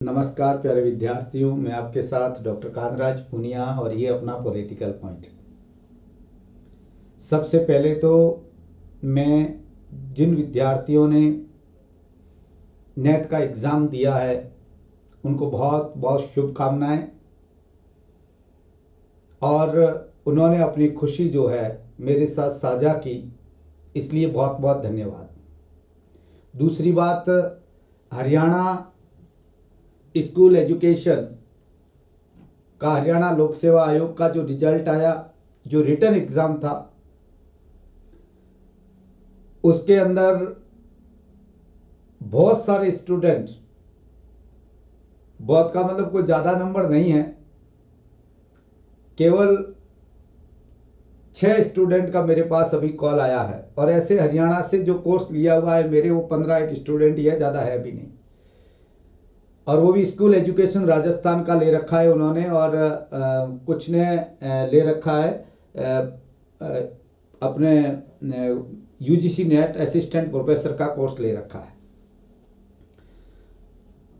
नमस्कार प्यारे विद्यार्थियों, मैं आपके साथ डॉक्टर कांतराज पुनिया और ये अपना पॉलिटिकल पॉइंट। सबसे पहले तो मैं जिन विद्यार्थियों ने नेट का एग्ज़ाम दिया है उनको बहुत बहुत शुभकामनाएं, और उन्होंने अपनी खुशी जो है मेरे साथ साझा की, इसलिए बहुत बहुत धन्यवाद। दूसरी बात, हरियाणा स्कूल एजुकेशन का हरियाणा लोक सेवा आयोग का जो रिजल्ट आया, जो रिटन एग्ज़ाम था, उसके अंदर बहुत सारे स्टूडेंट, बहुत का मतलब कोई ज़्यादा नंबर नहीं है, केवल 6 स्टूडेंट का मेरे पास अभी कॉल आया है। और ऐसे हरियाणा से जो कोर्स लिया हुआ है मेरे, वो 15 एक स्टूडेंट ही है, ज़्यादा है भी नहीं। और वो भी स्कूल एजुकेशन राजस्थान का ले रखा है उन्होंने, और कुछ ने ले रखा है अपने यूजीसी नेट असिस्टेंट प्रोफेसर का कोर्स ले रखा है।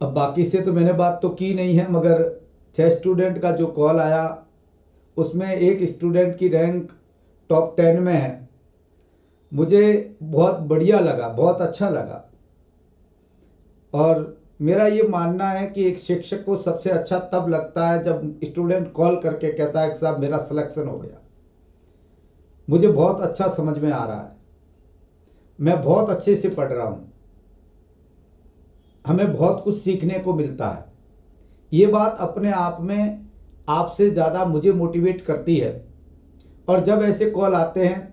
अब बाकी से तो मैंने बात तो की नहीं है, मगर 6 स्टूडेंट का जो कॉल आया उसमें एक स्टूडेंट की रैंक टॉप 10 में है। मुझे बहुत बढ़िया लगा, बहुत अच्छा लगा। और मेरा ये मानना है कि एक शिक्षक को सबसे अच्छा तब लगता है जब स्टूडेंट कॉल करके कहता है कि साहब मेरा सिलेक्शन हो गया, मुझे बहुत अच्छा समझ में आ रहा है, मैं बहुत अच्छे से पढ़ रहा हूँ, हमें बहुत कुछ सीखने को मिलता है। ये बात अपने आप में आपसे ज़्यादा मुझे मोटिवेट करती है। और जब ऐसे कॉल आते हैं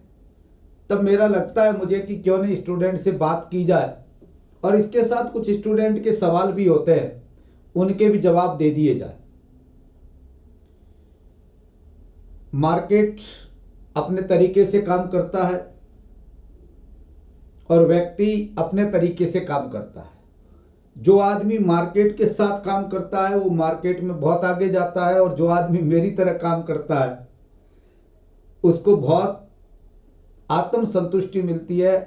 तब मेरा लगता है मुझे कि क्यों नहीं स्टूडेंट से बात की जाए, और इसके साथ कुछ स्टूडेंट के सवाल भी होते हैं, उनके भी जवाब दे दिए जाए। मार्केट अपने तरीके से काम करता है और व्यक्ति अपने तरीके से काम करता है। जो आदमी मार्केट के साथ काम करता है वो मार्केट में बहुत आगे जाता है, और जो आदमी मेरी तरह काम करता है उसको बहुत आत्म संतुष्टि मिलती है,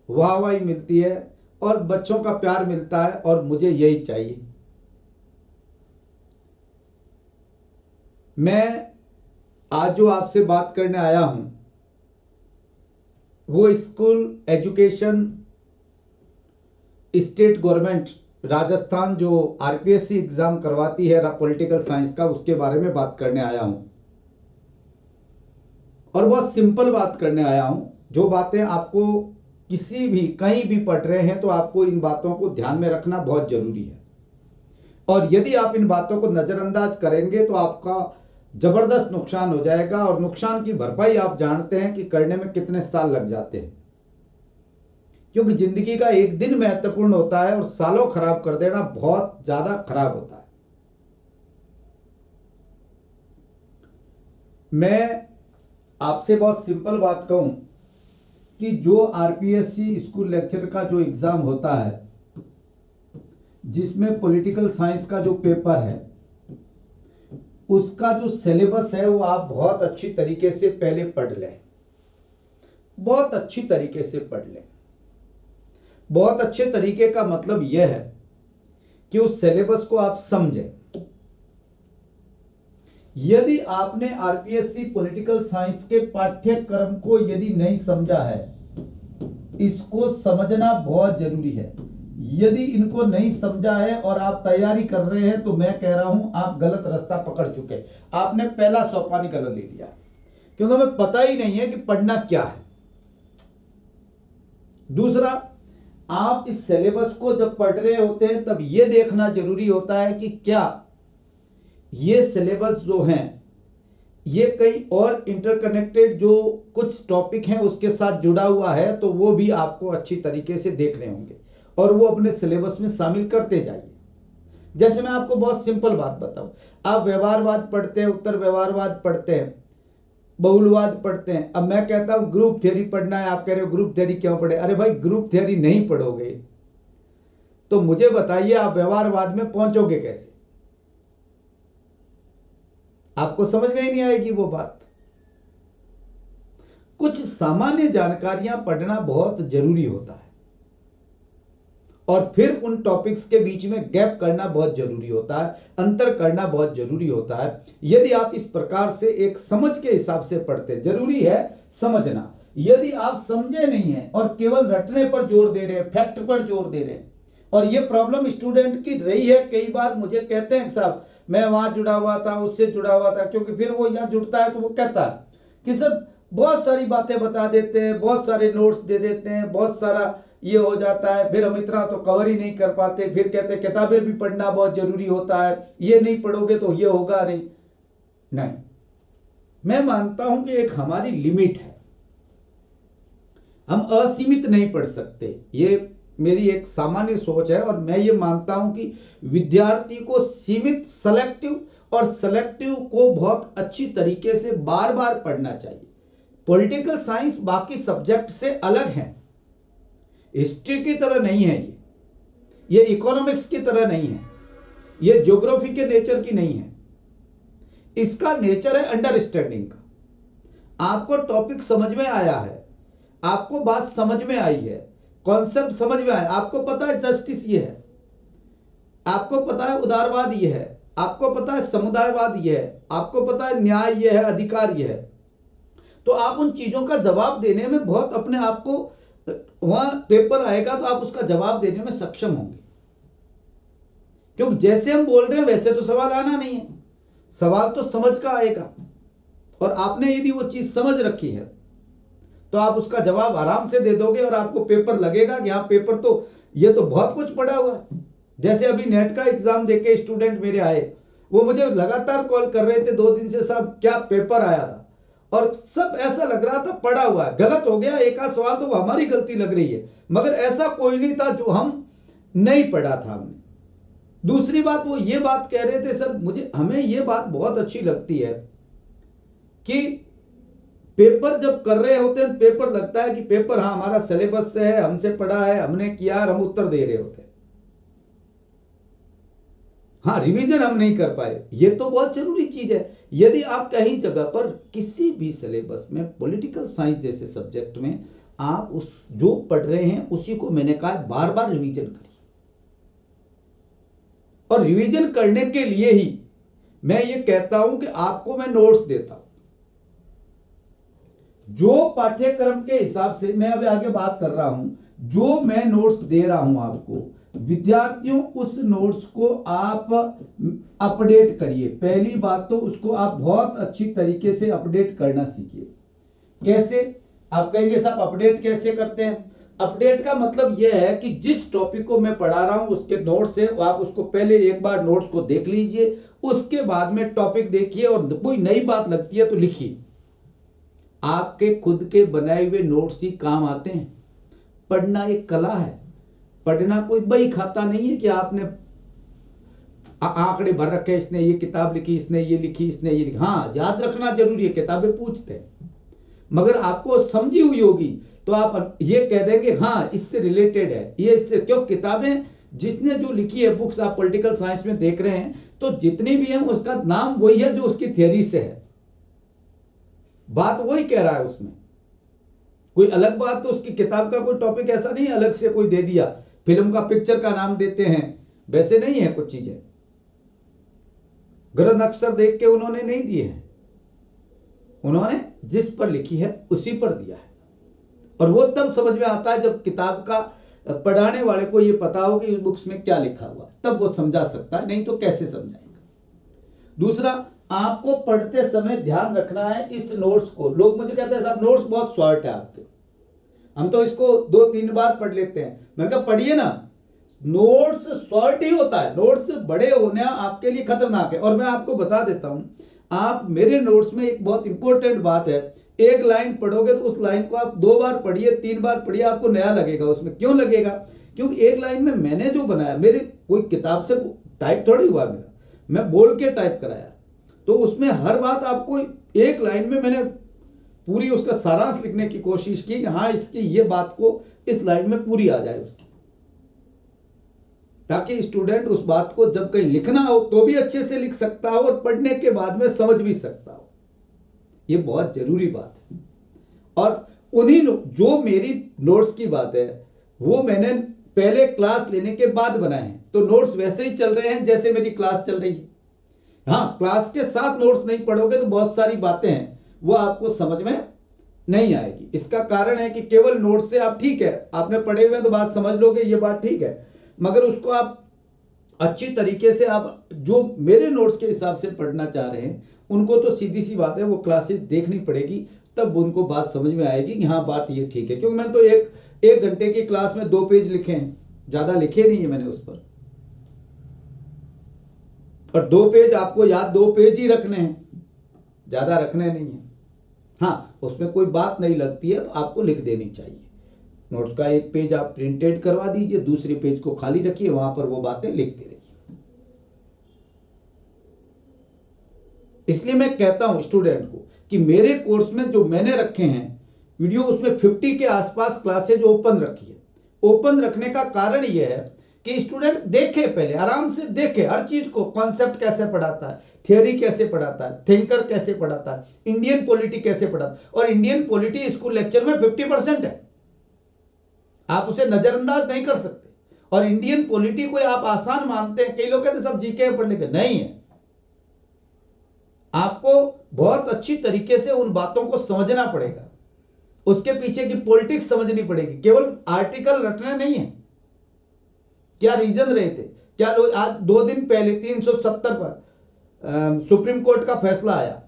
वाहवाही मिलती है, और बच्चों का प्यार मिलता है, और मुझे यही चाहिए। मैं आज जो आपसे बात करने आया हूं वो school education state government Rajasthan जो आरपीएससी एग्जाम करवाती है पॉलिटिकल साइंस का, उसके बारे में बात करने आया हूं। और बहुत सिंपल बात करने आया हूं। जो बातें आपको किसी भी कहीं भी पढ़ रहे हैं तो आपको इन बातों को ध्यान में रखना बहुत जरूरी है। और यदि आप इन बातों को नज़रअंदाज करेंगे तो आपका जबरदस्त नुकसान हो जाएगा, और नुकसान की भरपाई आप जानते हैं कि करने में कितने साल लग जाते हैं, क्योंकि जिंदगी का एक दिन महत्वपूर्ण होता है और सालों खराब कर देना बहुत ज्यादा खराब होता है। मैं आपसे बहुत सिंपल बात कहूं कि जो आरपीएससी स्कूल लेक्चर का जो एग्जाम होता है, जिसमें पॉलिटिकल साइंस का जो पेपर है, उसका जो सिलेबस है वो आप बहुत अच्छी तरीके से पहले पढ़ लें, बहुत अच्छी तरीके से पढ़ लें। बहुत अच्छे तरीके का मतलब यह है कि उस सिलेबस को आप समझें। यदि आपने आरपीएससी पॉलिटिकल साइंस के पाठ्यक्रम को यदि नहीं समझा है, इसको समझना बहुत जरूरी है। यदि इनको नहीं समझा है और आप तैयारी कर रहे हैं तो मैं कह रहा हूं आप गलत रास्ता पकड़ चुके। आपने पहला सोपान ही गलत ले लिया, क्योंकि हमें पता ही नहीं है कि पढ़ना क्या है। दूसरा, आप इस सिलेबस को जब पढ़ रहे होते हैं तब यह देखना जरूरी होता है कि क्या ये सिलेबस जो हैं ये कई और इंटरकनेक्टेड जो कुछ टॉपिक हैं उसके साथ जुड़ा हुआ है, तो वो भी आपको अच्छी तरीके से देखने होंगे और वो अपने सिलेबस में शामिल करते जाइए। जैसे मैं आपको बहुत सिंपल बात बताऊं, आप व्यवहारवाद पढ़ते हैं, उत्तर व्यवहारवाद पढ़ते हैं, बहुलवाद पढ़ते हैं। अब मैं कहता हूं ग्रुप थ्योरी पढ़ना है, आप कह रहे हो ग्रुप थ्योरी क्यों पढ़े? अरे भाई, ग्रुप थ्योरी नहीं पढ़ोगे तो मुझे बताइए आप व्यवहारवाद में पहुंचोगे कैसे? आपको समझ में ही नहीं आएगी वो बात। कुछ सामान्य जानकारियां पढ़ना बहुत जरूरी होता है, और फिर उन टॉपिक्स के बीच में गैप करना बहुत जरूरी होता है, अंतर करना बहुत जरूरी होता है। यदि आप इस प्रकार से एक समझ के हिसाब से पढ़ते हैं, जरूरी है समझना। यदि आप समझे नहीं हैं और केवल रटने पर जोर दे रहे हैं, फैक्ट पर जोर दे रहे हैं, और ये प्रॉब्लम स्टूडेंट की रही है, कई बार मुझे कहते हैं साहब मैं वहां जुड़ा हुआ था, उससे जुड़ा हुआ था, क्योंकि फिर वो यहाँ जुड़ता है तो वो कहता है कि सर बहुत सारी बातें बता देते हैं, बहुत सारे नोट्स दे देते हैं, बहुत सारा ये हो जाता है, फिर हम इतना तो कवर ही नहीं कर पाते, फिर कहते हैं किताबें भी पढ़ना बहुत जरूरी होता है, ये नहीं पढ़ोगे तो ये होगा नहीं। मैं मानता हूं कि एक हमारी लिमिट है, हम असीमित नहीं पढ़ सकते, ये मेरी एक सामान्य सोच है। और मैं ये मानता हूं कि विद्यार्थी को सीमित, सेलेक्टिव और सेलेक्टिव को बहुत अच्छी तरीके से बार बार पढ़ना चाहिए। पॉलिटिकल साइंस बाकी सब्जेक्ट से अलग है, हिस्ट्री की तरह नहीं है, ये इकोनॉमिक्स की तरह नहीं है, ये ज्योग्राफी के नेचर की नहीं है। इसका नेचर है अंडरस्टैंडिंग का। आपको टॉपिक समझ में आया है, आपको बात समझ में आई है, कॉन्सेप्ट समझ में आया, आपको पता है जस्टिस ये है, आपको पता है उदारवाद ये है, आपको पता है समुदायवाद ये है, आपको पता है न्याय ये है, अधिकार ये है, तो आप उन चीजों का जवाब देने में बहुत अपने आप को, वहां पेपर आएगा तो आप उसका जवाब देने में सक्षम होंगे। क्योंकि जैसे हम बोल रहे हैं वैसे तो सवाल आना नहीं है, सवाल तो समझ का आएगा, और आपने यदि वो चीज समझ रखी है तो आप उसका जवाब आराम से दे दोगे, और आपको पेपर लगेगा कि हाँ पेपर तो ये तो बहुत कुछ पढ़ा हुआ है। जैसे अभी नेट का एग्जाम देके स्टूडेंट मेरे आए, वो मुझे लगातार कॉल कर रहे थे 2 दिन से, साहब क्या पेपर आया था, और सब ऐसा लग रहा था पढ़ा हुआ है, गलत हो गया एक आध सवाल तो वो हमारी गलती लग रही है, मगर ऐसा कोई नहीं था जो हम नहीं पढ़ा था हमने। दूसरी बात, वो ये बात कह रहे थे सर हमें ये बात बहुत अच्छी लगती है कि पेपर जब कर रहे होते हैं पेपर लगता है कि पेपर हाँ हमारा सिलेबस से है, हमसे पढ़ा है, हमने किया और हम उत्तर दे रहे होते हैं। हाँ रिवीजन हम नहीं कर पाए, ये तो बहुत जरूरी चीज है। यदि आप कहीं जगह पर किसी भी सिलेबस में, पॉलिटिकल साइंस जैसे सब्जेक्ट में, आप उस जो पढ़ रहे हैं उसी को मैंने कहा बार बार रिवीजन करिए, और रिवीजन करने के लिए ही मैं ये कहता हूं कि आपको मैं नोट्स देता हूं जो पाठ्यक्रम के हिसाब से। मैं अभी आगे बात कर रहा हूं, जो मैं नोट्स दे रहा हूं आपको, विद्यार्थियों उस नोट्स को आप अपडेट करिए। पहली बात तो उसको आप बहुत अच्छी तरीके से अपडेट करना सीखिए। कैसे? आप कहेंगे साहब अपडेट कैसे करते हैं? अपडेट का मतलब यह है कि जिस टॉपिक को मैं पढ़ा रहा हूं उसके नोट्स है, आप उसको पहले एक बार नोट्स को देख लीजिए, उसके बाद में टॉपिक देखिए, और कोई नई बात लगती है तो लिखिए। आपके खुद के बनाए हुए नोट्स ही काम आते हैं। पढ़ना एक कला है, पढ़ना कोई बही खाता नहीं है कि आपने आंकड़े भर रखे, इसने ये किताब लिखी, इसने ये लिखी, इसने ये लिखी। हाँ याद रखना जरूरी है, किताबें पूछते हैं, मगर आपको समझी हुई होगी तो आप ये कह देंगे हाँ इससे रिलेटेड है, ये इससे, क्यों किताबें जिसने जो लिखी है, बुक्स आप पॉलिटिकल साइंस में देख रहे हैं तो जितनी भी है उसका नाम वही है जो उसकी थ्योरी से है, बात वही कह रहा है उसमें। कोई अलग बात तो उसकी किताब का कोई टॉपिक ऐसा नहीं अलग से कोई दे दिया, फिल्म का पिक्चर का नाम देते हैं, वैसे नहीं है कुछ चीजें। ग्रंथ अक्षर देख के उन्होंने नहीं दिए हैं, उन्होंने जिस पर लिखी है उसी पर दिया है, और वो तब समझ में आता है जब किताब का पढ़ाने वाले को ये पता हो कि इस बुक्स में क्या लिखा हुआ है, तब वो समझा सकता है, नहीं तो कैसे समझाएगा। दूसरा, आपको पढ़ते समय ध्यान रखना है इस नोट्स को। लोग मुझे कहते हैं साहब नोट्स बहुत शॉर्ट है आपके, हम तो इसको 2-3 बार पढ़ लेते हैं। मैंने कहा पढ़िए ना, नोट्स शॉर्ट ही होता है, नोट्स बड़े होना आपके लिए खतरनाक है। और मैं आपको बता देता हूं, आप मेरे नोट्स में एक बहुत इंपॉर्टेंट बात है, एक लाइन पढ़ोगे तो उस लाइन को आप 2 बार पढ़िए, 3 बार पढ़िए, आपको नया लगेगा उसमें। क्यों लगेगा? क्योंकि एक लाइन में मैंने जो बनाया, मेरे कोई किताब से टाइप थोड़ी हुआ मेरा, मैं बोल के टाइप कराया, तो उसमें हर बात आपको एक लाइन में मैंने पूरी उसका सारांश लिखने की कोशिश की कि हाँ इसकी ये बात को इस लाइन में पूरी आ जाए उसकी, ताकि स्टूडेंट उस बात को जब कहीं लिखना हो तो भी अच्छे से लिख सकता हो और पढ़ने के बाद में समझ भी सकता हो। ये बहुत जरूरी बात है। और उन्हीं जो मेरी नोट्स की बात है वो मैंने पहले क्लास लेने के बाद बनाए हैं, तो नोट्स वैसे ही चल रहे हैं जैसे मेरी क्लास चल रही है। हाँ, क्लास के साथ नोट्स नहीं पढ़ोगे तो बहुत सारी बातें हैं वो आपको समझ में नहीं आएगी। इसका कारण है कि केवल नोट से आप, ठीक है आपने पढ़े हुए तो बात समझ लोगे, ये बात ठीक है, मगर उसको आप अच्छी तरीके से, आप जो मेरे नोट्स के हिसाब से पढ़ना चाह रहे हैं उनको तो सीधी सी बात है वो क्लासेस देखनी पड़ेगी, तब उनको बात समझ में आएगी कि हाँ बात ये ठीक है। क्योंकि मैंने तो एक घंटे की क्लास में 2 पेज लिखे हैं, ज़्यादा लिखे नहीं है मैंने उस पर, और 2 पेज आपको याद 2 पेज ही रखने हैं, ज़्यादा रखने नहीं है। हाँ, उसमें कोई बात नहीं लगती है तो आपको लिख देनी चाहिए। नोट्स का एक पेज आप प्रिंटेड करवा दीजिए, दूसरे पेज को खाली रखिए, वहां पर वो बातें लिखते रहिए। इसलिए मैं कहता हूं स्टूडेंट को कि मेरे कोर्स में जो मैंने रखे हैं वीडियो, उसमें 50 के आसपास क्लासेज ओपन रखी है। ओपन रखने का कारण यह है कि स्टूडेंट देखे, पहले आराम से देखे हर चीज को, कॉन्सेप्ट कैसे पढ़ाता है, थियोरी कैसे पढ़ाता है, थिंकर कैसे पढ़ाता है, इंडियन पॉलिटी कैसे पढ़ाता है। और इंडियन पॉलिटी स्कूल लेक्चर में 50% है, आप उसे नजरअंदाज नहीं कर सकते। और इंडियन पॉलिटी को आप आसान मानते हैं, कई लोग कहते हैं सब जीके पढ़ लेंगे, नहीं है। आपको बहुत अच्छी तरीके से उन बातों को समझना पड़ेगा, उसके पीछे की पॉलिटिक्स समझनी पड़ेगी। केवल आर्टिकल रटने नहीं है। क्या रीजन रहे थे, क्या लोग आज 2 दिन पहले 370 पर सुप्रीम कोर्ट का फैसला आया,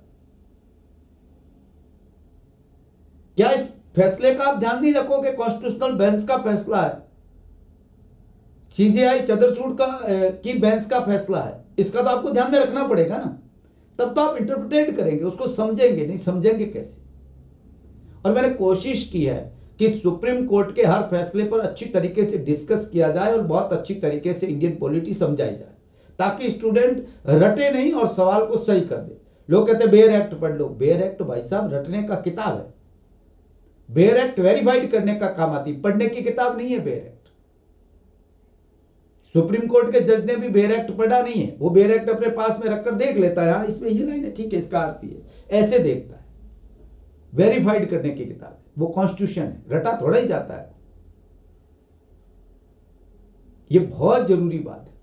क्या इस फैसले का आप ध्यान नहीं रखोगे? कॉन्स्टिट्यूशनल बेंच का फैसला है, सीजेआई चंद्रचूड़ की बेंच का फैसला है, इसका तो आपको ध्यान में रखना पड़ेगा ना, तब तो आप इंटरप्रेट करेंगे, उसको समझेंगे। नहीं समझेंगे कैसे? और मैंने कोशिश की है कि सुप्रीम कोर्ट के हर फैसले पर अच्छी तरीके से डिस्कस किया जाए और बहुत अच्छी तरीके से इंडियन पॉलिटी समझाई जाए, ताकि स्टूडेंट रटे नहीं और सवाल को सही कर दे। लोग कहते हैं बेयर एक्ट पढ़ लो, बेयर एक्ट भाई साहब रटने का किताब है, बेयर एक्ट वेरीफाइड करने का काम आती, पढ़ने की किताब नहीं है बेयर एक्ट। सुप्रीम कोर्ट के जज ने भी बेयर एक्ट पढ़ा नहीं है, वो बेयर एक्ट अपने पास में रखकर देख लेता है, हाँ इसमें ये लाइन है, ठीक है इसका अर्थ ये, ऐसे देखता है। वेरीफाइड करने की किताब है, वो कॉन्स्टिट्यूशन है, रटा थोड़ा ही जाता है। ये बहुत जरूरी बात है।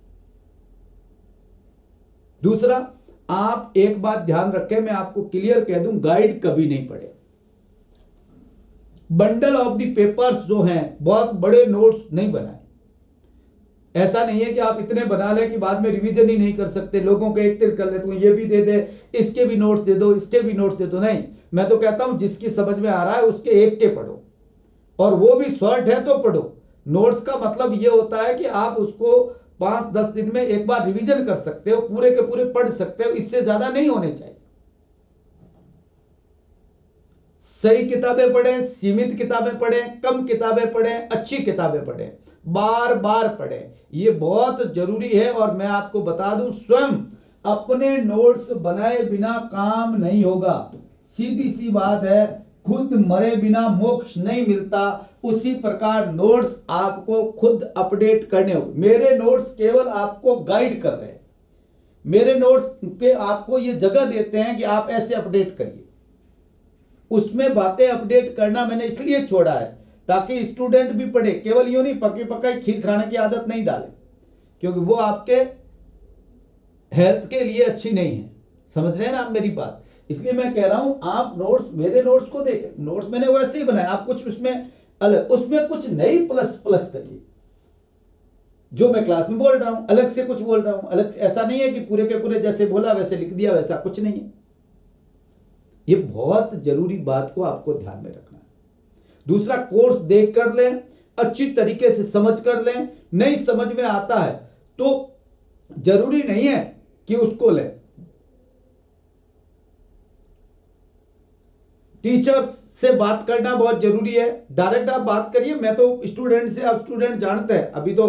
दूसरा, आप एक बात ध्यान रखें, मैं आपको क्लियर कह दूं, गाइड कभी नहीं पढ़े। बंडल ऑफ द पेपर्स जो हैं, बहुत बड़े नोट्स नहीं बनाए। ऐसा नहीं है कि आप इतने बना लें कि बाद में रिवीजन ही नहीं कर सकते, लोगों को एक कर लेते हो, ये भी दे दे, इसके भी नोट्स दे दो, इसके भी नोट्स दे दो। नहीं, मैं तो कहता हूं जिसकी समझ में आ रहा है उसके एक के पढ़ो, और वो भी शॉर्ट है तो पढ़ो। नोट्स का मतलब ये होता है कि आप उसको 5-10 दिन में एक बार रिवीजन कर सकते हो, पूरे के पूरे पढ़ सकते हो, इससे ज्यादा नहीं होने चाहिए। सही किताबें पढ़ें, सीमित किताबें पढ़ें, कम किताबें पढ़ें, अच्छी किताबें पढ़ें, बार बार पढ़ें, ये बहुत जरूरी है। और मैं आपको बता दूं, स्वयं अपने नोट्स बनाए बिना काम नहीं होगा। सीधी सी बात है, खुद मरे बिना मोक्ष नहीं मिलता, उसी प्रकार नोट्स आपको खुद अपडेट करने होंगे। मेरे नोट्स केवल आपको गाइड कर रहे हैं, मेरे नोट्स के आपको ये जगह देते हैं कि आप ऐसे अपडेट करिए। उसमें बातें अपडेट करना मैंने इसलिए छोड़ा है ताकि स्टूडेंट भी पढ़े, केवल यूं नहीं पकी पकाई खीर खाने की आदत नहीं डाले, क्योंकि वो आपके हेल्थ के लिए अच्छी नहीं है। समझ रहे हैं ना आप मेरी बात? इसलिए मैं कह रहा हूं, आप नोट्स, मेरे नोट्स को देखें, नोट्स मैंने वैसे ही बनाए, आप कुछ उसमें अलग, उसमें कुछ नई प्लस करिए। जो मैं क्लास में बोल रहा हूं अलग से कुछ बोल रहा हूं, अलग से, ऐसा नहीं है कि पूरे के पूरे जैसे बोला वैसे लिख दिया, वैसा कुछ नहीं है। ये बहुत जरूरी बात को आपको ध्यान में रखना है। दूसरा, कोर्स देख कर लें, अच्छी तरीके से समझ कर लें। नहीं समझ में आता है तो जरूरी नहीं है कि उसको लें। टीचर्स से बात करना बहुत जरूरी है, डायरेक्ट आप बात करिए। मैं तो स्टूडेंट से, आप स्टूडेंट जानते हैं, अभी तो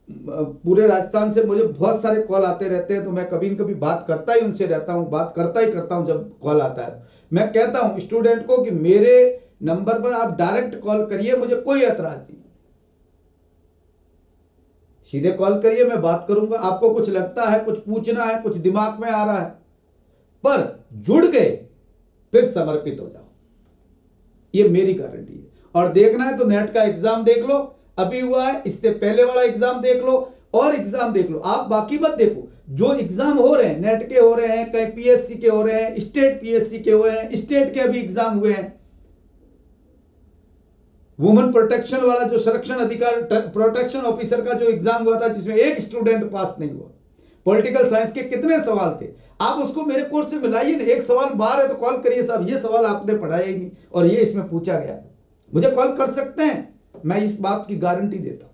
पूरे राजस्थान से मुझे बहुत सारे कॉल आते रहते हैं, तो मैं कभी न कभी बात करता ही उनसे रहता हूं, बात करता ही करता हूं जब कॉल आता है। मैं कहता हूं स्टूडेंट को कि मेरे नंबर पर आप डायरेक्ट कॉल करिए, मुझे कोई एतराज नहीं, सीधे कॉल करिए, मैं बात करूंगा। आपको कुछ लगता है, कुछ पूछना है, कुछ दिमाग में आ रहा है, पर जुड़ गए फिर समर्पित हो जाओ, ये मेरी गारंटी है। और देखना है तो नेट का एग्जाम देख लो, अभी हुआ है, इससे पहले वाला एग्जाम देख लो और एग्जाम देख लो। आप बाकी मत देखो, जो एग्जाम हो रहे हैं, नेट के हो रहे हैं, कहीं पीएससी के हो रहे हैं, स्टेट पीएससी के हुए हैं, स्टेट के अभी एग्जाम हुए हैं। वुमेन प्रोटेक्शन वाला जो संरक्षण अधिकार प्रोटेक्शन ऑफिसर का जो एग्जाम हुआ था, जिसमें एक स्टूडेंट पास नहीं हुआ। पॉलिटिकल साइंस के कितने सवाल थे, आप उसको मेरे कोर्स से मिलाइए ना। एक सवाल बाहर है तो कॉल करिए, साहब ये सवाल आपने पढ़ाया ही नहीं और ये इसमें पूछा गया, मुझे कॉल कर सकते हैं, मैं इस बात की गारंटी देता हूं।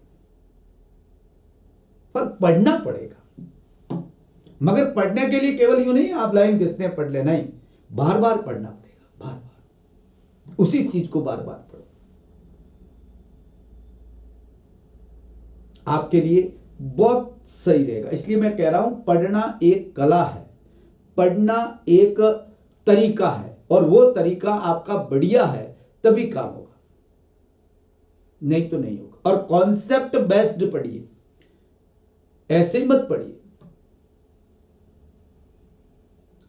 पर पढ़ना पड़ेगा, मगर पढ़ने के लिए केवल यूं नहीं आप लाइन खींचते हैं पढ़ ले, नहीं, बार बार पढ़ना पड़ेगा, बार बार उसी चीज को बार बार पढ़ो, आपके लिए बहुत सही रहेगा। इसलिए मैं कह रहा हूं, पढ़ना एक कला है, पढ़ना एक तरीका है, और वो तरीका आपका बढ़िया है तभी काम होगा, नहीं तो नहीं होगा। और कॉन्सेप्ट बेस्ड पढ़िए, ऐसे ही मत पढ़िए।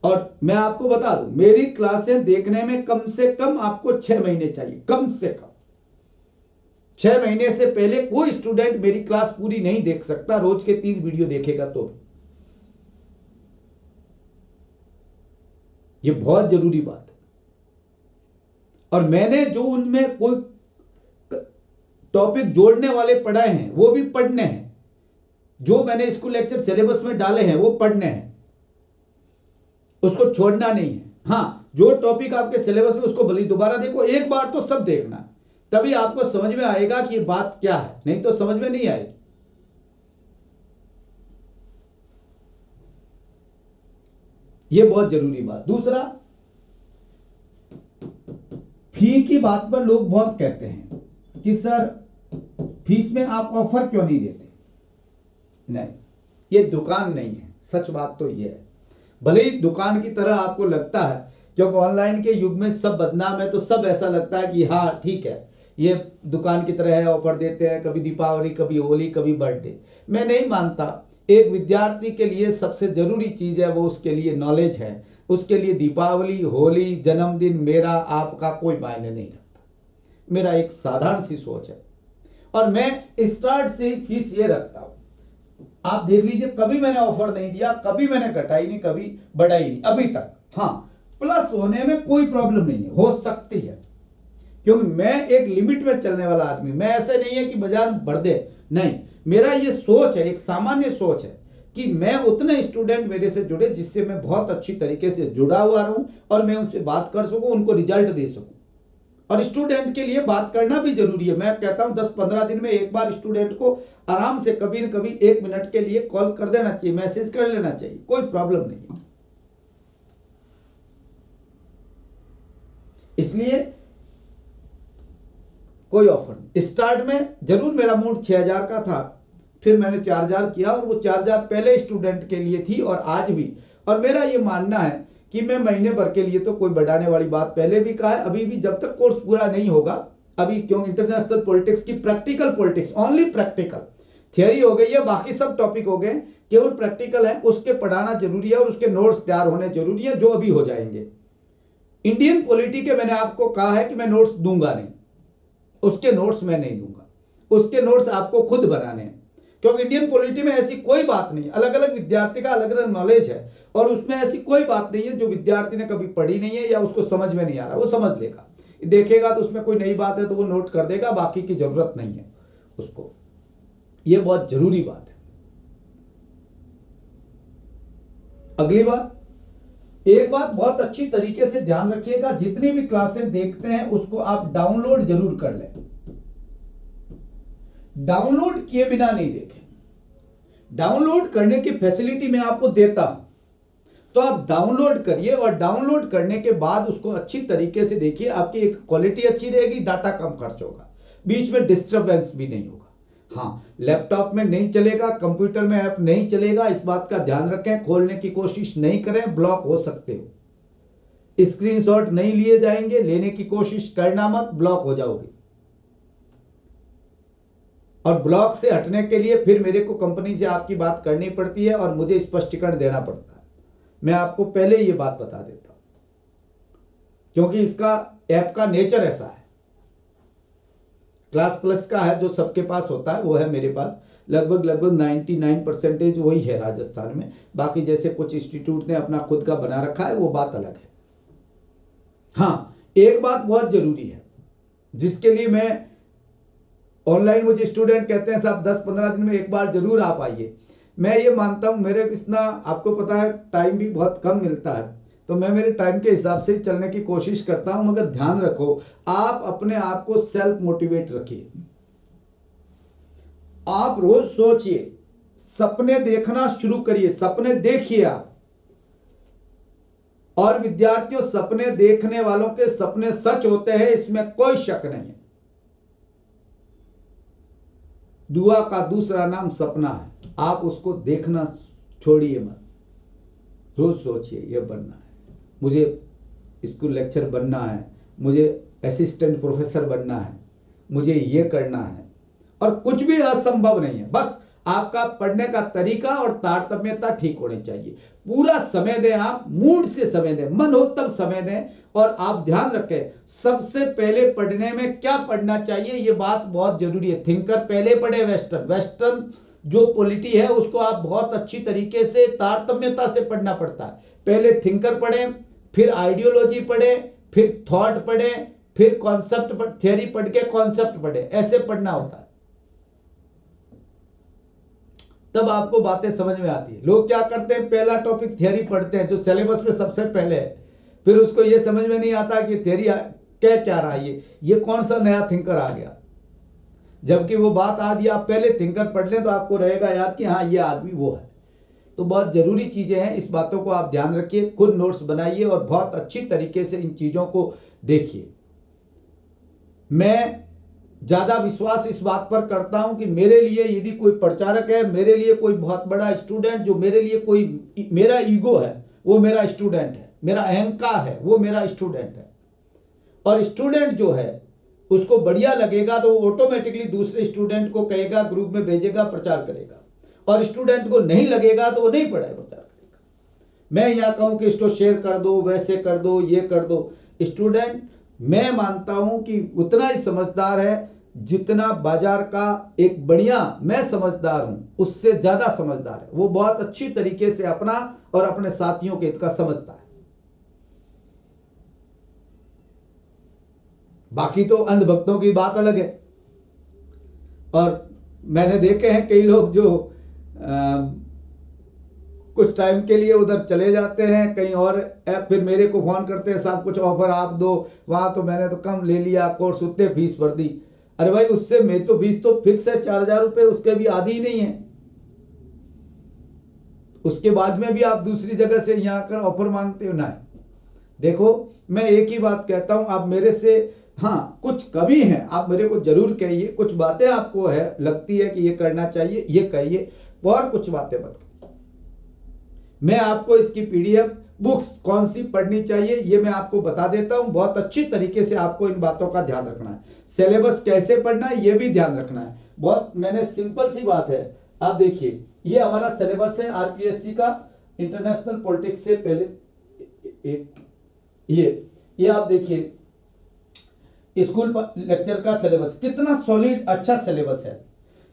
और मैं आपको बता दूं, मेरी क्लासें देखने में कम से कम आपको 6 महीने चाहिए, कम से कम 6 महीने से पहले कोई स्टूडेंट मेरी क्लास पूरी नहीं देख सकता, रोज के 3 वीडियो देखेगा तो भी। ये बहुत जरूरी बात है। और मैंने जो उनमें कोई टॉपिक जोड़ने वाले पढ़ाए हैं वो भी पढ़ने हैं, जो मैंने स्कूल लेक्चर सिलेबस में डाले हैं वो पढ़ने हैं, उसको छोड़ना नहीं है। हाँ, जो टॉपिक आपके सिलेबस में उसको भले दोबारा देखो, एक बार तो सब देखना, तभी आपको समझ में आएगा कि ये बात क्या है, नहीं तो समझ में नहीं आएगी। ये बहुत जरूरी बात। दूसरा, फी की बात पर लोग बहुत कहते हैं कि सर फीस में आप ऑफर क्यों नहीं देते। नहीं, ये दुकान नहीं है, सच बात तो ये है। भले ही दुकान की तरह आपको लगता है, क्योंकि ऑनलाइन के युग में सब बदनाम है, तो सब ऐसा लगता है कि हाँ ठीक है, ये दुकान की तरह है, ऑफर देते हैं, कभी दीपावली, कभी होली, कभी बर्थडे। मैं नहीं मानता। एक विद्यार्थी के लिए सबसे जरूरी चीज है वो उसके लिए नॉलेज है। उसके लिए दीपावली, होली, जन्मदिन, मेरा आपका कोई मायने नहीं रखता। मेरा एक साधारण सी सोच है, और मैं स्टार्ट से फीस ये रखता हूं। आप देख लीजिए, कभी मैंने ऑफर नहीं दिया, कभी मैंने घटाई नहीं, कभी बढ़ाई नहीं अभी तक। हाँ, प्लस होने में कोई प्रॉब्लम नहीं है, हो सकती है, क्योंकि मैं एक लिमिट में चलने वाला आदमी। मैं ऐसे नहीं है कि बाजार में बढ़ दे, नहीं। मेरा ये सोच है, एक सामान्य सोच है कि मैं उतने स्टूडेंट मेरे से जुड़े जिससे मैं बहुत अच्छी तरीके से जुड़ा हुआ रहूं और मैं उनसे बात कर सकूं, उनको रिजल्ट दे सकूं। और स्टूडेंट के लिए बात करना भी जरूरी है। मैं कहता हूं 10-15 दिन में एक बार स्टूडेंट को आराम से कभी न कभी 1 मिनट के लिए कॉल कर देना चाहिए, मैसेज कर लेना चाहिए, कोई प्रॉब्लम नहीं है। इसलिए कोई ऑफर नहीं। स्टार्ट में जरूर मेरा मूड 6000 का था, फिर मैंने 4000 किया, और वो 4000 पहले स्टूडेंट के लिए थी और आज भी। और मेरा ये मानना है कि मैं महीने भर के लिए तो कोई बढ़ाने वाली बात पहले भी कहा है, अभी भी, जब तक कोर्स पूरा नहीं होगा। अभी क्यों, इंटरनेशनल पॉलिटिक्स की practical politics, only practical, theory हो गई है, बाकी सब टॉपिक हो गए, केवल प्रैक्टिकल है, उसके पढ़ाना जरूरी है और उसके नोट्स तैयार होने जरूरी है, जो अभी हो जाएंगे। इंडियन पॉलिटी के मैंने आपको कहा है कि मैं नोट्स दूंगा नहीं, उसके नोट्स मैं नहीं दूंगा, उसके नोट्स आपको खुद बनाने हैं, क्योंकि इंडियन पॉलिटी में ऐसी कोई बात नहीं है। अलग अलग विद्यार्थी का अलग अलग नॉलेज है, और उसमें ऐसी कोई बात नहीं है जो विद्यार्थी ने कभी पढ़ी नहीं है या उसको समझ में नहीं आ रहा, वो समझ लेगा, देखेगा तो उसमें कोई नई बात है तो वो नोट कर देगा, बाकी की जरूरत नहीं है उसको। ये बहुत जरूरी बात है। अगली बात, एक बात बहुत अच्छी तरीके से ध्यान रखिएगा, जितनी भी क्लासें देखते हैं उसको आप डाउनलोड जरूर कर लें। डाउनलोड किए बिना नहीं देखें। डाउनलोड करने की फैसिलिटी मैं आपको देता हूं, तो आप डाउनलोड करिए, और डाउनलोड करने के बाद उसको अच्छी तरीके से देखिए। आपकी एक क्वालिटी अच्छी रहेगी, डाटा कम खर्च होगा, बीच में डिस्टर्बेंस भी नहीं होगा। हाँ, लैपटॉप में नहीं चलेगा, कंप्यूटर में ऐप नहीं चलेगा, इस बात का ध्यान रखें। खोलने की कोशिश नहीं करें, ब्लॉक हो सकते हो। स्क्रीनशॉट नहीं लिए जाएंगे, लेने की कोशिश करना मत, ब्लॉक हो जाओगे। और ब्लॉक से हटने के लिए फिर मेरे को कंपनी से आपकी बात करनी पड़ती है और मुझे स्पष्टीकरण देना पड़ता है। मैं आपको पहले ये बात बता देता हूं, क्योंकि इसका ऐप का नेचर ऐसा है। क्लास प्लस का है जो सबके पास होता है, वो है मेरे पास। लगभग 99% वही है राजस्थान में। बाकी जैसे कुछ इंस्टीट्यूट ने अपना खुद का बना रखा है, वो बात अलग है। हाँ, एक बात बहुत जरूरी है जिसके लिए मैं ऑनलाइन, मुझे स्टूडेंट कहते हैं साहब 10-15 दिन में एक बार जरूर आप आइए। मैं ये मानता हूँ, मेरे इतना आपको पता है टाइम भी बहुत कम मिलता है, तो मैं मेरे टाइम के हिसाब से चलने की कोशिश करता हूँ। मगर ध्यान रखो, आप अपने आप को सेल्फ मोटिवेट रखिए। आप रोज सोचिए, सपने देखना शुरू करिए, सपने देखिए आप। और विद्यार्थियों, सपने देखने वालों के सपने सच होते हैं, इसमें कोई शक नहीं है। दुआ का दूसरा नाम सपना है। आप उसको देखना छोड़िए मत। रोज सोचिए, यह बनना है, मुझे स्कूल लेक्चर बनना है, मुझे असिस्टेंट प्रोफेसर बनना है, मुझे ये करना है। और कुछ भी असंभव नहीं है, बस आपका पढ़ने का तरीका और तारतम्यता ठीक होनी चाहिए। पूरा समय दें, आप मूड से समय दें, मन हो तब समय दें। और आप ध्यान रखें, सबसे पहले पढ़ने में क्या पढ़ना चाहिए, ये बात बहुत जरूरी है। थिंकर पहले पढ़े, वेस्टर्न जो पॉलिटी है उसको आप बहुत अच्छी तरीके से तारतम्यता से पढ़ना पड़ता है। पहले थिंकर पढ़ें, फिर आइडियोलॉजी पढ़ें, फिर थॉट पढ़ें, फिर कॉन्सेप्ट थियरी पढ़ के कॉन्सेप्ट पढ़ें। ऐसे पढ़ना होता है, तब आपको बातें समझ में आती है। लोग क्या करते हैं, पहला टॉपिक थियरी पढ़ते हैं जो सिलेबस में सबसे पहले है, फिर उसको ये समझ में नहीं आता कि थियरी कह क्या रहा है, ये कौन सा नया थिंकर आ गया। जबकि वो बात आ दी, आप पहले थिंकर पढ़ लें तो आपको रहेगा याद कि हाँ ये आदमी वो है। तो बहुत जरूरी चीजें हैं, इस बातों को आप ध्यान रखिए, खुद नोट्स बनाइए और बहुत अच्छी तरीके से इन चीजों को देखिए। मैं ज्यादा विश्वास इस बात पर करता हूं कि मेरे लिए यदि कोई प्रचारक है, मेरे लिए कोई बहुत बड़ा स्टूडेंट, जो मेरे लिए कोई, मेरा ईगो है वो मेरा स्टूडेंट है, मेरा अहंकार है वो मेरा स्टूडेंट है। और स्टूडेंट जो है उसको बढ़िया लगेगा तो वो ऑटोमेटिकली दूसरे स्टूडेंट को कहेगा, ग्रुप में भेजेगा, प्रचार करेगा। और स्टूडेंट को नहीं लगेगा तो वो नहीं पढ़ाए, प्रचार करेगा। मैं यहाँ कहूँ कि इसको शेयर कर दो, वैसे कर दो, ये कर दो, स्टूडेंट मैं मानता हूं कि उतना ही समझदार है जितना बाजार का एक बढ़िया, मैं समझदार हूं उससे ज्यादा समझदार है। वो बहुत अच्छी तरीके से अपना और अपने साथियों के हित का समझता है। बाकी तो अंधभक्तों की बात अलग है। और मैंने देखे हैं कई लोग जो कुछ टाइम के लिए उधर चले जाते हैं कहीं और, फिर मेरे को फोन करते हैं, साहब कुछ ऑफर आप दो, वहां तो मैंने तो कम ले लिया, कोर्स उतने फीस भर दी। अरे भाई, उससे मेरी तो फीस तो फिक्स है 4000 रुपये, उसके भी आधी ही नहीं है। उसके बाद में भी आप दूसरी जगह से यहाँ आकर ऑफर मांगते हो ना। देखो, मैं एक ही बात कहता हूं, आप मेरे से, हाँ कुछ कमी है आप मेरे को जरूर कहिए, कुछ बातें आपको है लगती है कि ये करना चाहिए, ये कहिए, और कुछ बातें मत कहिए। मैं आपको इसकी पीडीएफ बुक्स कौन सी पढ़नी चाहिए ये मैं आपको बता देता हूं। बहुत अच्छी तरीके से आपको इन बातों का ध्यान रखना है। सिलेबस कैसे पढ़ना है ये भी ध्यान रखना है। बहुत मैंने सिंपल सी बात है, आप देखिए, ये हमारा सिलेबस है आरपीएससी का, इंटरनेशनल पॉलिटिक्स से पहले ये आप देखिए, स्कूल लेक्चर का सिलेबस कितना सॉलिड अच्छा सिलेबस है।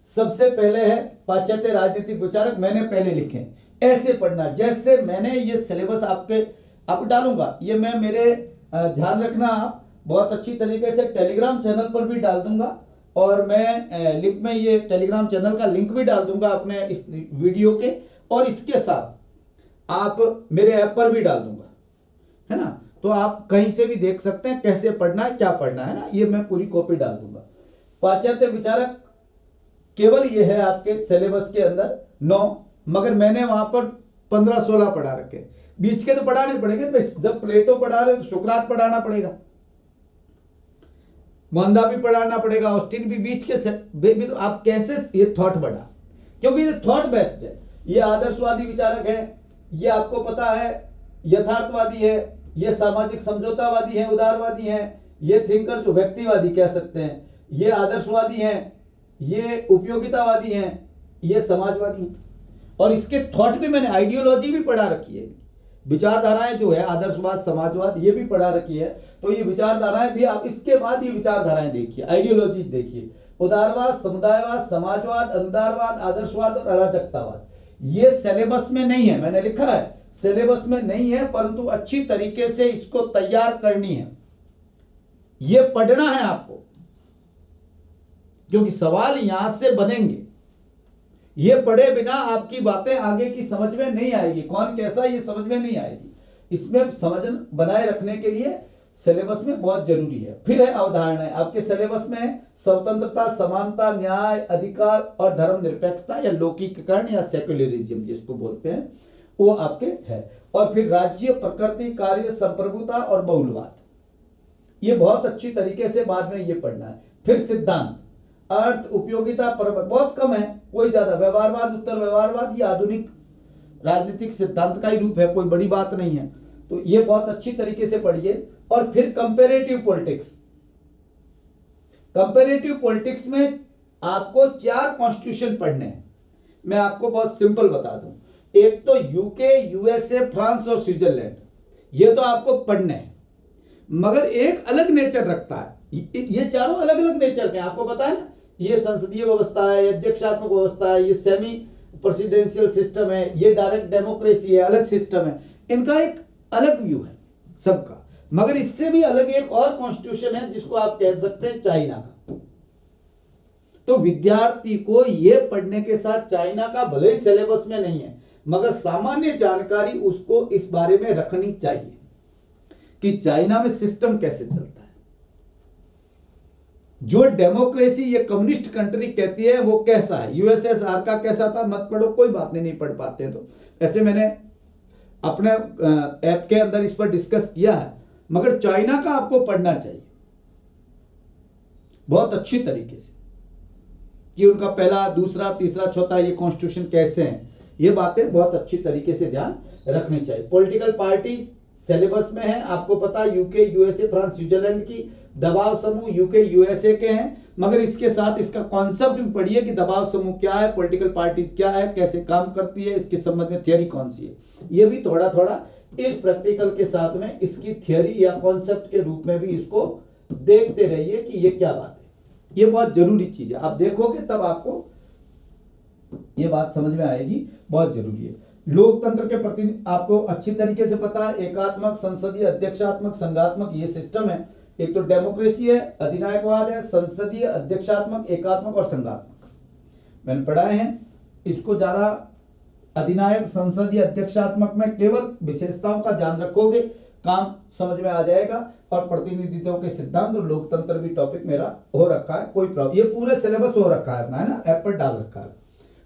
सबसे पहले है पाश्चात्य राजनीतिक विचारक, मैंने पहले लिखे, ऐसे पढ़ना। जैसे मैंने ये सिलेबस आप डालूंगा, ये मैं मेरे ध्यान रखना, आप बहुत अच्छी तरीके से टेलीग्राम चैनल पर भी डाल दूंगा, और मैं लिंक में ये टेलीग्राम चैनल का लिंक भी डाल दूंगा अपने इस वीडियो के, और इसके साथ आप मेरे ऐप पर भी डाल दूंगा, है ना। तो आप कहीं से भी देख सकते हैं कैसे पढ़ना है, क्या पढ़ना है ना, ये मैं पूरी कॉपी डाल दूंगा। पाश्चात्य विचारक केवल ये है आपके सिलेबस के अंदर 9, मगर मैंने वहां पर 15-16 पढ़ा रखे, बीच के तो पढ़ाने पड़ेंगे। जब प्लेटो पढ़ा रहे तो सुकरात पढ़ाना पड़ेगा, मोहनदा भी पढ़ाना पड़ेगा, ऑस्टिन भी, बीच के भी। तो आप कैसे ये थॉट बढ़ा, क्योंकि ये थॉट बेस्ड है। ये आदर्शवादी विचारक है, ये आपको पता है यथार्थवादी है, ये सामाजिक समझौतावादी है, उदारवादी है, ये थिंकर जो व्यक्तिवादी कह सकते हैं, ये आदर्शवादी हैं, ये उपयोगितावादी हैं, ये समाजवादी हैं। और इसके थॉट भी मैंने आइडियोलॉजी भी पढ़ा रखी है, विचारधाराएं जो है आदर्शवाद, समाजवाद, ये भी पढ़ा रखी है। तो ये विचारधाराएं भी आप इसके बाद ये विचारधाराएं देखिए, आइडियोलॉजीज देखिए, उदारवाद, समुदायवाद, समाजवाद, अंधारवाद, आदर्शवाद और अराजकतावाद। ये सिलेबस में नहीं है, मैंने लिखा है सिलेबस में नहीं है, परंतु अच्छी तरीके से इसको तैयार करनी है, ये पढ़ना है आपको, क्योंकि सवाल यहां से बनेंगे। ये पढ़े बिना आपकी बातें आगे की समझ में नहीं आएगी, कौन कैसा ये समझ में नहीं आएगी। इसमें समझ बनाए रखने के लिए सिलेबस में बहुत जरूरी है। फिर है अवधारणाएं, आपके सिलेबस में स्वतंत्रता, समानता, न्याय, अधिकार और धर्मनिरपेक्षता या लौकिककरण या सेक्युलरिज्म जिसको बोलते हैं वो आपके है। और फिर राज्य, प्रकृति, कार्य, संप्रभुता और बहुलवाद, ये बहुत अच्छी तरीके से बाद में ये पढ़ना है। फिर सिद्धांत, अर्थ, उपयोगिता, बहुत कम है, कोई ज्यादा, व्यवहारवाद, उत्तर व्यवहारवाद, ये आधुनिक राजनीतिक सिद्धांत का ही रूप है, कोई बड़ी बात नहीं है। तो ये बहुत अच्छी तरीके से पढ़िए। और फिर कंपैरेटिव पॉलिटिक्स, कंपैरेटिव पॉलिटिक्स में आपको 4 कॉन्स्टिट्यूशन पढ़ने हैं। मैं आपको बहुत सिंपल बता दूं, एक तो यूके, यूएसए, फ्रांस और स्विट्जरलैंड, ये तो आपको पढ़ने हैं, मगर एक अलग नेचर रखता है। ये चारों अलग अलग नेचर के, आपको पता है ना, ये संसदीय व्यवस्था है, अध्यक्षात्मक व्यवस्था है, ये सेमी प्रेसिडेंशियल सिस्टम है, ये डायरेक्ट डेमोक्रेसी है, अलग सिस्टम है, इनका एक अलग व्यू है सबका। मगर इससे भी अलग एक और कॉन्स्टिट्यूशन है जिसको आप कह सकते हैं चाइना का। तो विद्यार्थी को यह पढ़ने के साथ चाइना का भले ही सिलेबस में नहीं है, मगर सामान्य जानकारी उसको इस बारे में रखनी चाहिए कि चाइना में सिस्टम कैसे चलता है। जो डेमोक्रेसी ये कम्युनिस्ट कंट्री कहती है वो कैसा है, यूएसएसआर का कैसा था मत पढ़ो, कोई बात नहीं पढ़ पाते। तो ऐसे मैंने अपने ऐप के अंदर इस पर डिस्कस किया है, मगर चाइना का आपको पढ़ना चाहिए बहुत अच्छी तरीके से कि उनका पहला, दूसरा, तीसरा, चौथा ये कॉन्स्टिट्यूशन कैसे हैं, ये बातें बहुत अच्छी तरीके से ध्यान रखनी चाहिए। पॉलिटिकल पार्टीज सिलेबस में है, आपको पता है यूके, यूएसए, फ्रांस, स्विट्जरलैंड की। दबाव समूह यूके, यूएसए के हैं, मगर इसके साथ इसका कॉन्सेप्ट भी पढ़िए कि दबाव समूह क्या है, पॉलिटिकल पार्टीज क्या है, कैसे काम करती है, इसके संबंध में थियरी कौन सी है, ये भी थोड़ा थोड़ा इस प्रैक्टिकल के साथ में इसकी थियरी या कॉन्सेप्ट के रूप में भी इसको देखते रहिए कि ये क्या बात है। ये बहुत जरूरी चीज है, आप देखोगे तब आपको ये बात समझ में आएगी, बहुत जरूरी है। लोकतंत्र के प्रति आपको अच्छी तरीके से पता है, एकात्मक, संसदीय, अध्यक्षात्मक, संघात्मक, ये सिस्टम है। एक तो डेमोक्रेसी है, अधिनायकवाद है, संसदीय, अध्यक्षात्मक, एकात्मक और संघात्मक मैंने पढ़ाए हैं। इसको ज्यादा अधिनायक, संसदीय, अध्यक्षात्मक में केवल विशेषताओं का ध्यान रखोगे, काम समझ में आ जाएगा। और प्रतिनिधित्व के सिद्धांत और लोकतंत्र भी टॉपिक मेरा हो रखा है, कोई प्रॉब्लम, ये पूरे सिलेबस हो रखा है अपना, है ना, ऐप पर डाल रखा है।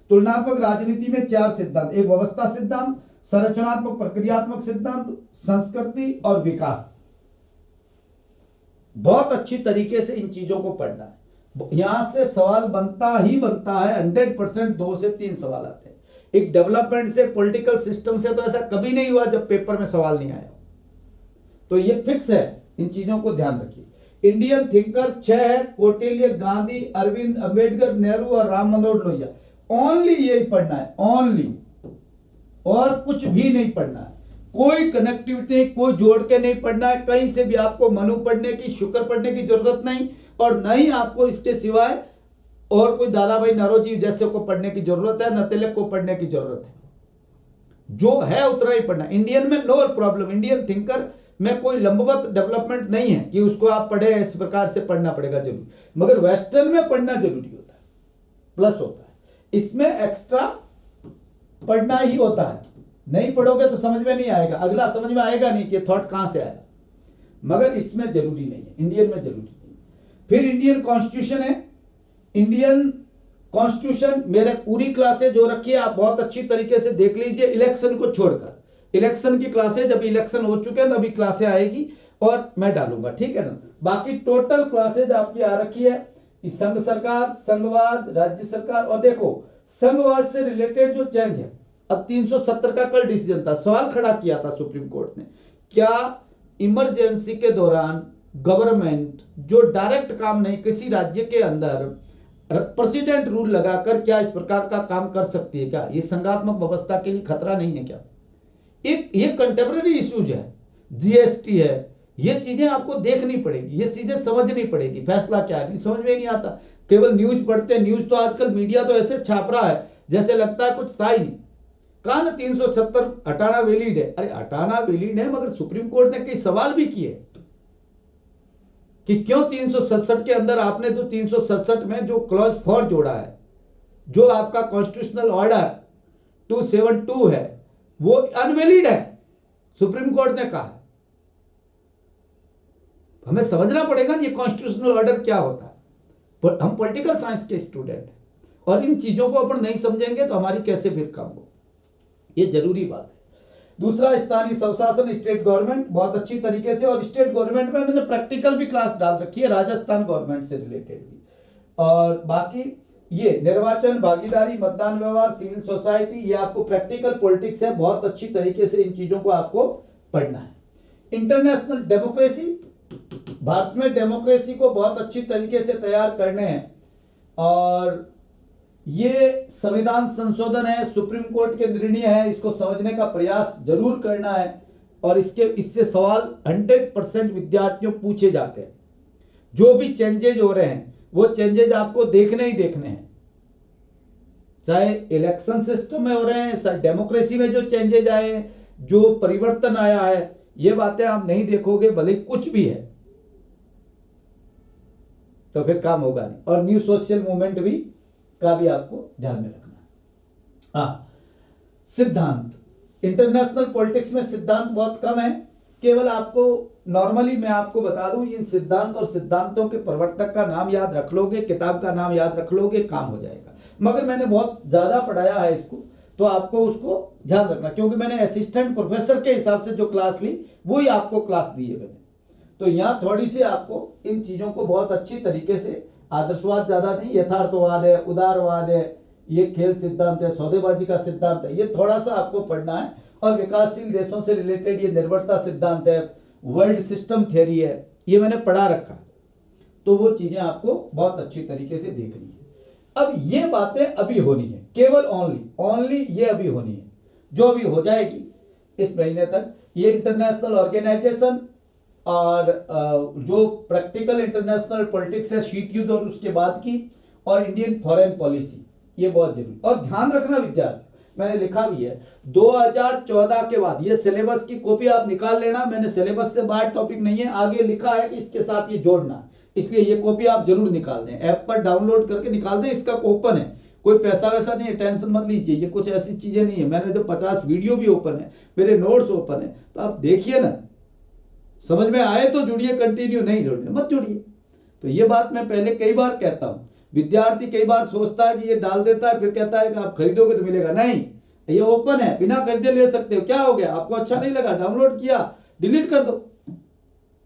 तुलनात्मक राजनीति में 4 सिद्धांत, एक व्यवस्था सिद्धांत, संरचनात्मक प्रक्रियात्मक सिद्धांत, संस्कृति और विकास। बहुत अच्छी तरीके से इन चीजों को पढ़ना है, यहां से सवाल बनता ही बनता है, 100%, 2 से 3 सवाल आते हैं। एक डेवलपमेंट से, पॉलिटिकल सिस्टम से तो ऐसा कभी नहीं हुआ जब पेपर में सवाल नहीं आया, तो ये फिक्स है, इन चीजों को ध्यान रखिए। इंडियन थिंकर 6 है, कौटिल्य, गांधी, अरविंद, अंबेडकर, नेहरू और राम मनोहर लोहिया। ओनली यही पढ़ना है, ओनली, और कुछ भी नहीं पढ़ना है, कोई कनेक्टिविटी, कोई जोड़ के नहीं पढ़ना है। कहीं से भी आपको मनु पढ़ने की, शुक्र पढ़ने की जरूरत नहीं, और न ही आपको इसके सिवाय और कोई दादा भाई नौरोजी जैसे को पढ़ने की जरूरत है, न तिलक को पढ़ने की जरूरत है। जो है उतना ही पढ़ना। इंडियन में नो प्रॉब्लम, इंडियन थिंकर में कोई लंबवत डेवलपमेंट नहीं है कि उसको आप पढ़े, इस प्रकार से पढ़ना पड़ेगा जरूर, मगर वेस्टर्न में पढ़ना जरूरी होता है, प्लस होता है, इसमें एक्स्ट्रा पढ़ना ही होता है। नहीं पढ़ोगे तो समझ में नहीं आएगा, अगला समझ में आएगा नहीं कि थॉट कहां से आया, मगर इसमें जरूरी नहीं है, इंडियन में जरूरी नहीं। फिर इंडियन कॉन्स्टिट्यूशन है। इंडियन कॉन्स्टिट्यूशन मेरे पूरी क्लासेज जो रखी है, आप बहुत अच्छी तरीके से देख लीजिए, इलेक्शन को छोड़कर। इलेक्शन की क्लासेज, जब इलेक्शन हो चुके हैं तभी क्लासें आएगी और मैं डालूंगा, ठीक है ना। बाकी टोटल क्लासेज आपकी आ रखी है, संघ सरकार, संघवाद, राज्य सरकार। और देखो संघवाद से रिलेटेड जो चेंज है, अब 370 का कल डिसीजन था, सवाल खड़ा किया था सुप्रीम कोर्ट ने, क्या इमरजेंसी के दौरान गवर्नमेंट जो डायरेक्ट काम नहीं, किसी राज्य के अंदर प्रेसिडेंट रूल लगाकर क्या इस प्रकार का काम कर सकती है क्या? ये संघात्मक व्यवस्था के लिए खतरा नहीं है क्या? एक ये कंटेम्प्रेरी इश्यूज है, जीएसटी है, ये चीजें आपको देखनी पड़ेगी, ये चीजें समझनी पड़ेगी। फैसला क्या नहीं समझ में नहीं आता, केवल न्यूज पढ़ते हैं। न्यूज तो आजकल मीडिया तो ऐसे छाप रहा है जैसे लगता है कुछ था ही नहीं। कहा ना 376 हटाना वैलिड है, अरे हटाना वैलिड है, मगर सुप्रीम कोर्ट ने कई सवाल भी किए कि क्यों 367 के अंदर आपने तो 367 में जो क्लॉज 4 जोड़ा है, जो आपका कॉन्स्टिट्यूशनल ऑर्डर 272 है, वो अनवैलिड है, सुप्रीम कोर्ट ने कहा है। हमें समझना पड़ेगा ये कॉन्स्टिट्यूशनल ऑर्डर क्या होता है। पर हम पॉलिटिकल साइंस के स्टूडेंट हैं और इन चीजों को अपन नहीं समझेंगे तो हमारी कैसे फिर काम हो, ये जरूरी बात है। दूसरा, स्थानीय स्वशासन, स्टेट गवर्नमेंट, बहुत अच्छी तरीके से। और स्टेट गवर्नमेंट में मैंने प्रैक्टिकल भी क्लास डाल रखी है, राजस्थान गवर्नमेंट से रिलेटेड भी। और बाकी ये निर्वाचन, भागीदारी, मतदान व्यवहार, सिविल सोसाइटी, ये आपको प्रैक्टिकल पॉलिटिक्स है, बहुत अच्छी तरीके से इन चीजों को आपको पढ़ना है। इंटरनेशनल डेमोक्रेसी, भारत में डेमोक्रेसी को बहुत अच्छी तरीके से तैयार करने हैं। और ये संविधान संशोधन है, सुप्रीम कोर्ट के निर्णय है, इसको समझने का प्रयास जरूर करना है। और इससे सवाल 100% विद्यार्थियों पूछे जाते हैं। जो भी चेंजेज हो रहे हैं वो चेंजेज आपको देखने ही देखने हैं, चाहे इलेक्शन सिस्टम में हो रहे हैं, चाहे डेमोक्रेसी में जो चेंजेज आए हैं, जो परिवर्तन आया है, ये बातें आप नहीं देखोगे भले कुछ भी है तो फिर काम होगा नहीं। और न्यू सोशल मूवमेंट भी का भी आपको ध्यान में रखना है। सिद्धांत, इंटरनेशनल पॉलिटिक्स में सिद्धांत बहुत कम है, केवल आपको नॉर्मली मैं आपको बता दूं, इन सिद्धांत और सिद्धांतों के प्रवर्तक का नाम याद रख लोगे, किताब का नाम याद रख लोगे, काम हो जाएगा। मगर मैंने बहुत ज्यादा पढ़ाया है इसको, तो आपको उसको ध्यान रखना, क्योंकि मैंने असिस्टेंट प्रोफेसर के हिसाब से जो क्लास ली वही आपको क्लास दी है मैंने। तो यहाँ थोड़ी सी आपको इन चीजों को बहुत अच्छी तरीके से, आदर्शवाद ज्यादा नहीं, यथार्थवाद है, उदारवाद है, ये खेल सिद्धांत है, सौदेबाजी का सिद्धांत है, ये थोड़ा सा आपको पढ़ना है। और विकासशील देशों से रिलेटेड ये निर्भरता सिद्धांत है, वर्ल्ड सिस्टम थ्योरी है, ये मैंने पढ़ा रखा है। तो वो चीजें आपको बहुत अच्छी तरीके से देखनी है। अब ये बातें अभी होनी है, केवल ओनली ये अभी होनी है, जो अभी हो जाएगी इस महीने तक। ये इंटरनेशनल ऑर्गेनाइजेशन और जो प्रैक्टिकल इंटरनेशनल पॉलिटिक्स है, शीत युद्ध और उसके बाद की, और इंडियन फॉरेन पॉलिसी, ये बहुत जरूरी। और ध्यान रखना विद्यार्थी, मैंने लिखा भी है 2014 के बाद ये सिलेबस की कॉपी आप निकाल लेना, मैंने सिलेबस से बाहर टॉपिक नहीं है, आगे लिखा है कि इसके साथ ये जोड़ना है, इसलिए ये कॉपी आप जरूर निकाल दें, ऐप पर डाउनलोड करके निकाल दें। इसका ओपन है, कोई पैसा वैसा नहीं है, टेंशन मत लीजिए, ये कुछ ऐसी चीजें नहीं है। मैंने जो 50 वीडियो भी ओपन है, मेरे नोट्स ओपन है, तो आप देखिए ना, समझ में आए तो जुड़िए, कंटिन्यू नहीं जुड़िए मत जुड़िए। तो ये बात मैं पहले कई बार कहता हूं, विद्यार्थी कई बार सोचता है कि ये डाल देता है, फिर कहता है कि आप खरीदोगे तो मिलेगा, नहीं, ये ओपन है, बिना खरीदे ले सकते हो। क्या हो गया, आपको अच्छा नहीं लगा, डाउनलोड किया, डिलीट कर दो,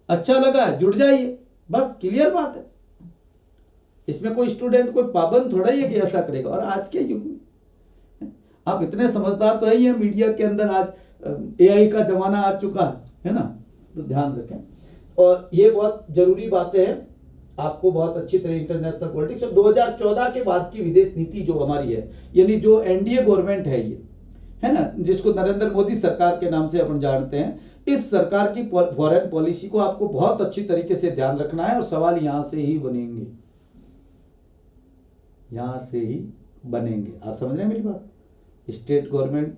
अच्छा लगा जुड़ जाइए, बस क्लियर बात है। इसमें कोई स्टूडेंट कोई पाबंद थोड़ा ही है कि ऐसा करेगा। और आज के युग में आप इतने समझदार तो है ही है, मीडिया के अंदर आज एआई का जमाना आ चुका है ना, तो ध्यान रखें। और ये बहुत जरूरी बातें हैं, आपको बहुत अच्छी तरह इंटरनेशनल पॉलिटिक्स और 2014 के बाद की विदेश नीति जो हमारी है, यानी जो एनडीए गवर्नमेंट है, ये है ना, जिसको नरेंद्र मोदी सरकार के नाम से अपन जानते हैं, इस सरकार की फॉरेन पॉलिसी को आपको बहुत अच्छी तरीके से ध्यान रखना है। और सवाल यहां से ही बनेंगे, यहां से ही बनेंगे, आप समझ रहे हैं मेरी बात। स्टेट गवर्नमेंट,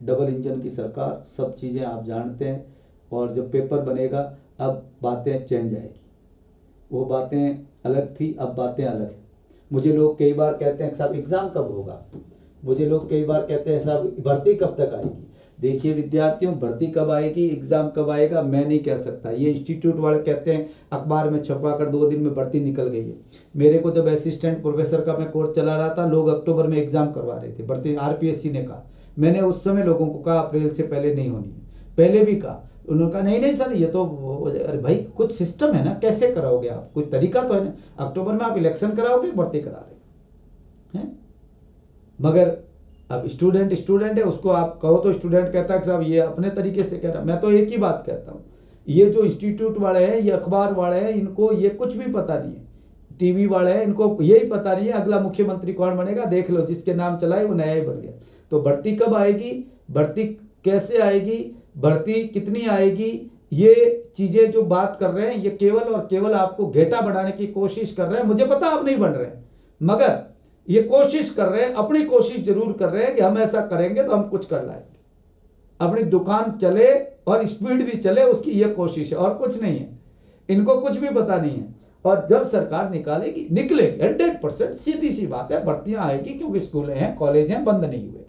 डबल इंजन की सरकार, सब चीजें आप जानते हैं। और जब पेपर बनेगा अब बातें चेंज आएगी, वो बातें अलग थी, अब बातें अलग हैं। मुझे लोग कई बार कहते हैं साहब एग्जाम कब होगा, मुझे लोग कई बार कहते हैं साहब भर्ती कब तक आएगी। देखिए विद्यार्थियों, भर्ती कब आएगी, एग्जाम कब आएगा, मैं नहीं कह सकता। ये इंस्टीट्यूट वाले कहते हैं अखबार में छपवा कर 2 दिन में भर्ती निकल गई है। मेरे को जब असिस्टेंट प्रोफेसर का मैं कोर्स चला रहा था, लोग अक्टूबर में एग्जाम करवा रहे थे भर्ती, आरपीएससी ने कहा। मैंने उस समय लोगों को कहा अप्रैल से पहले नहीं होनी है, पहले भी कहा, उन्होंने कहा नहीं सर ये तो, अरे भाई कुछ सिस्टम है ना, कैसे कराओगे आप, कोई तरीका तो है ना। अक्टूबर में आप इलेक्शन कराओगे, भर्ती करा रहे हैं। मगर अब स्टूडेंट है, उसको आप कहो तो स्टूडेंट कहता है साहब ये अपने तरीके से कह रहा। मैं तो एक ही बात कहता हूँ, ये जो इंस्टीट्यूट वाले हैं, ये अखबार वाले हैं, इनको ये कुछ भी पता नहीं है। टीवी वाले हैं, इनको यही पता नहीं है अगला मुख्यमंत्री कौन बनेगा, देख लो जिसके नाम चलाए वो नया ही बन गया। तो भर्ती कब आएगी, भर्ती कैसे आएगी, भर्ती कितनी आएगी, ये चीजें जो बात कर रहे हैं ये केवल और केवल आपको घेटा बढ़ाने की कोशिश कर रहे हैं। मुझे पता आप नहीं बन रहे हैं, मगर ये कोशिश कर रहे हैं, अपनी कोशिश जरूर कर रहे हैं कि हम ऐसा करेंगे तो हम कुछ कर लाएंगे, अपनी दुकान चले और स्पीड भी चले, उसकी ये कोशिश है और कुछ नहीं है। इनको कुछ भी पता नहीं है। और जब सरकार निकालेगी, निकलेगी 100%, सीधी सी बात है, भर्तियां आएगी क्योंकि स्कूल हैं, कॉलेज हैं, बंद नहीं हुए,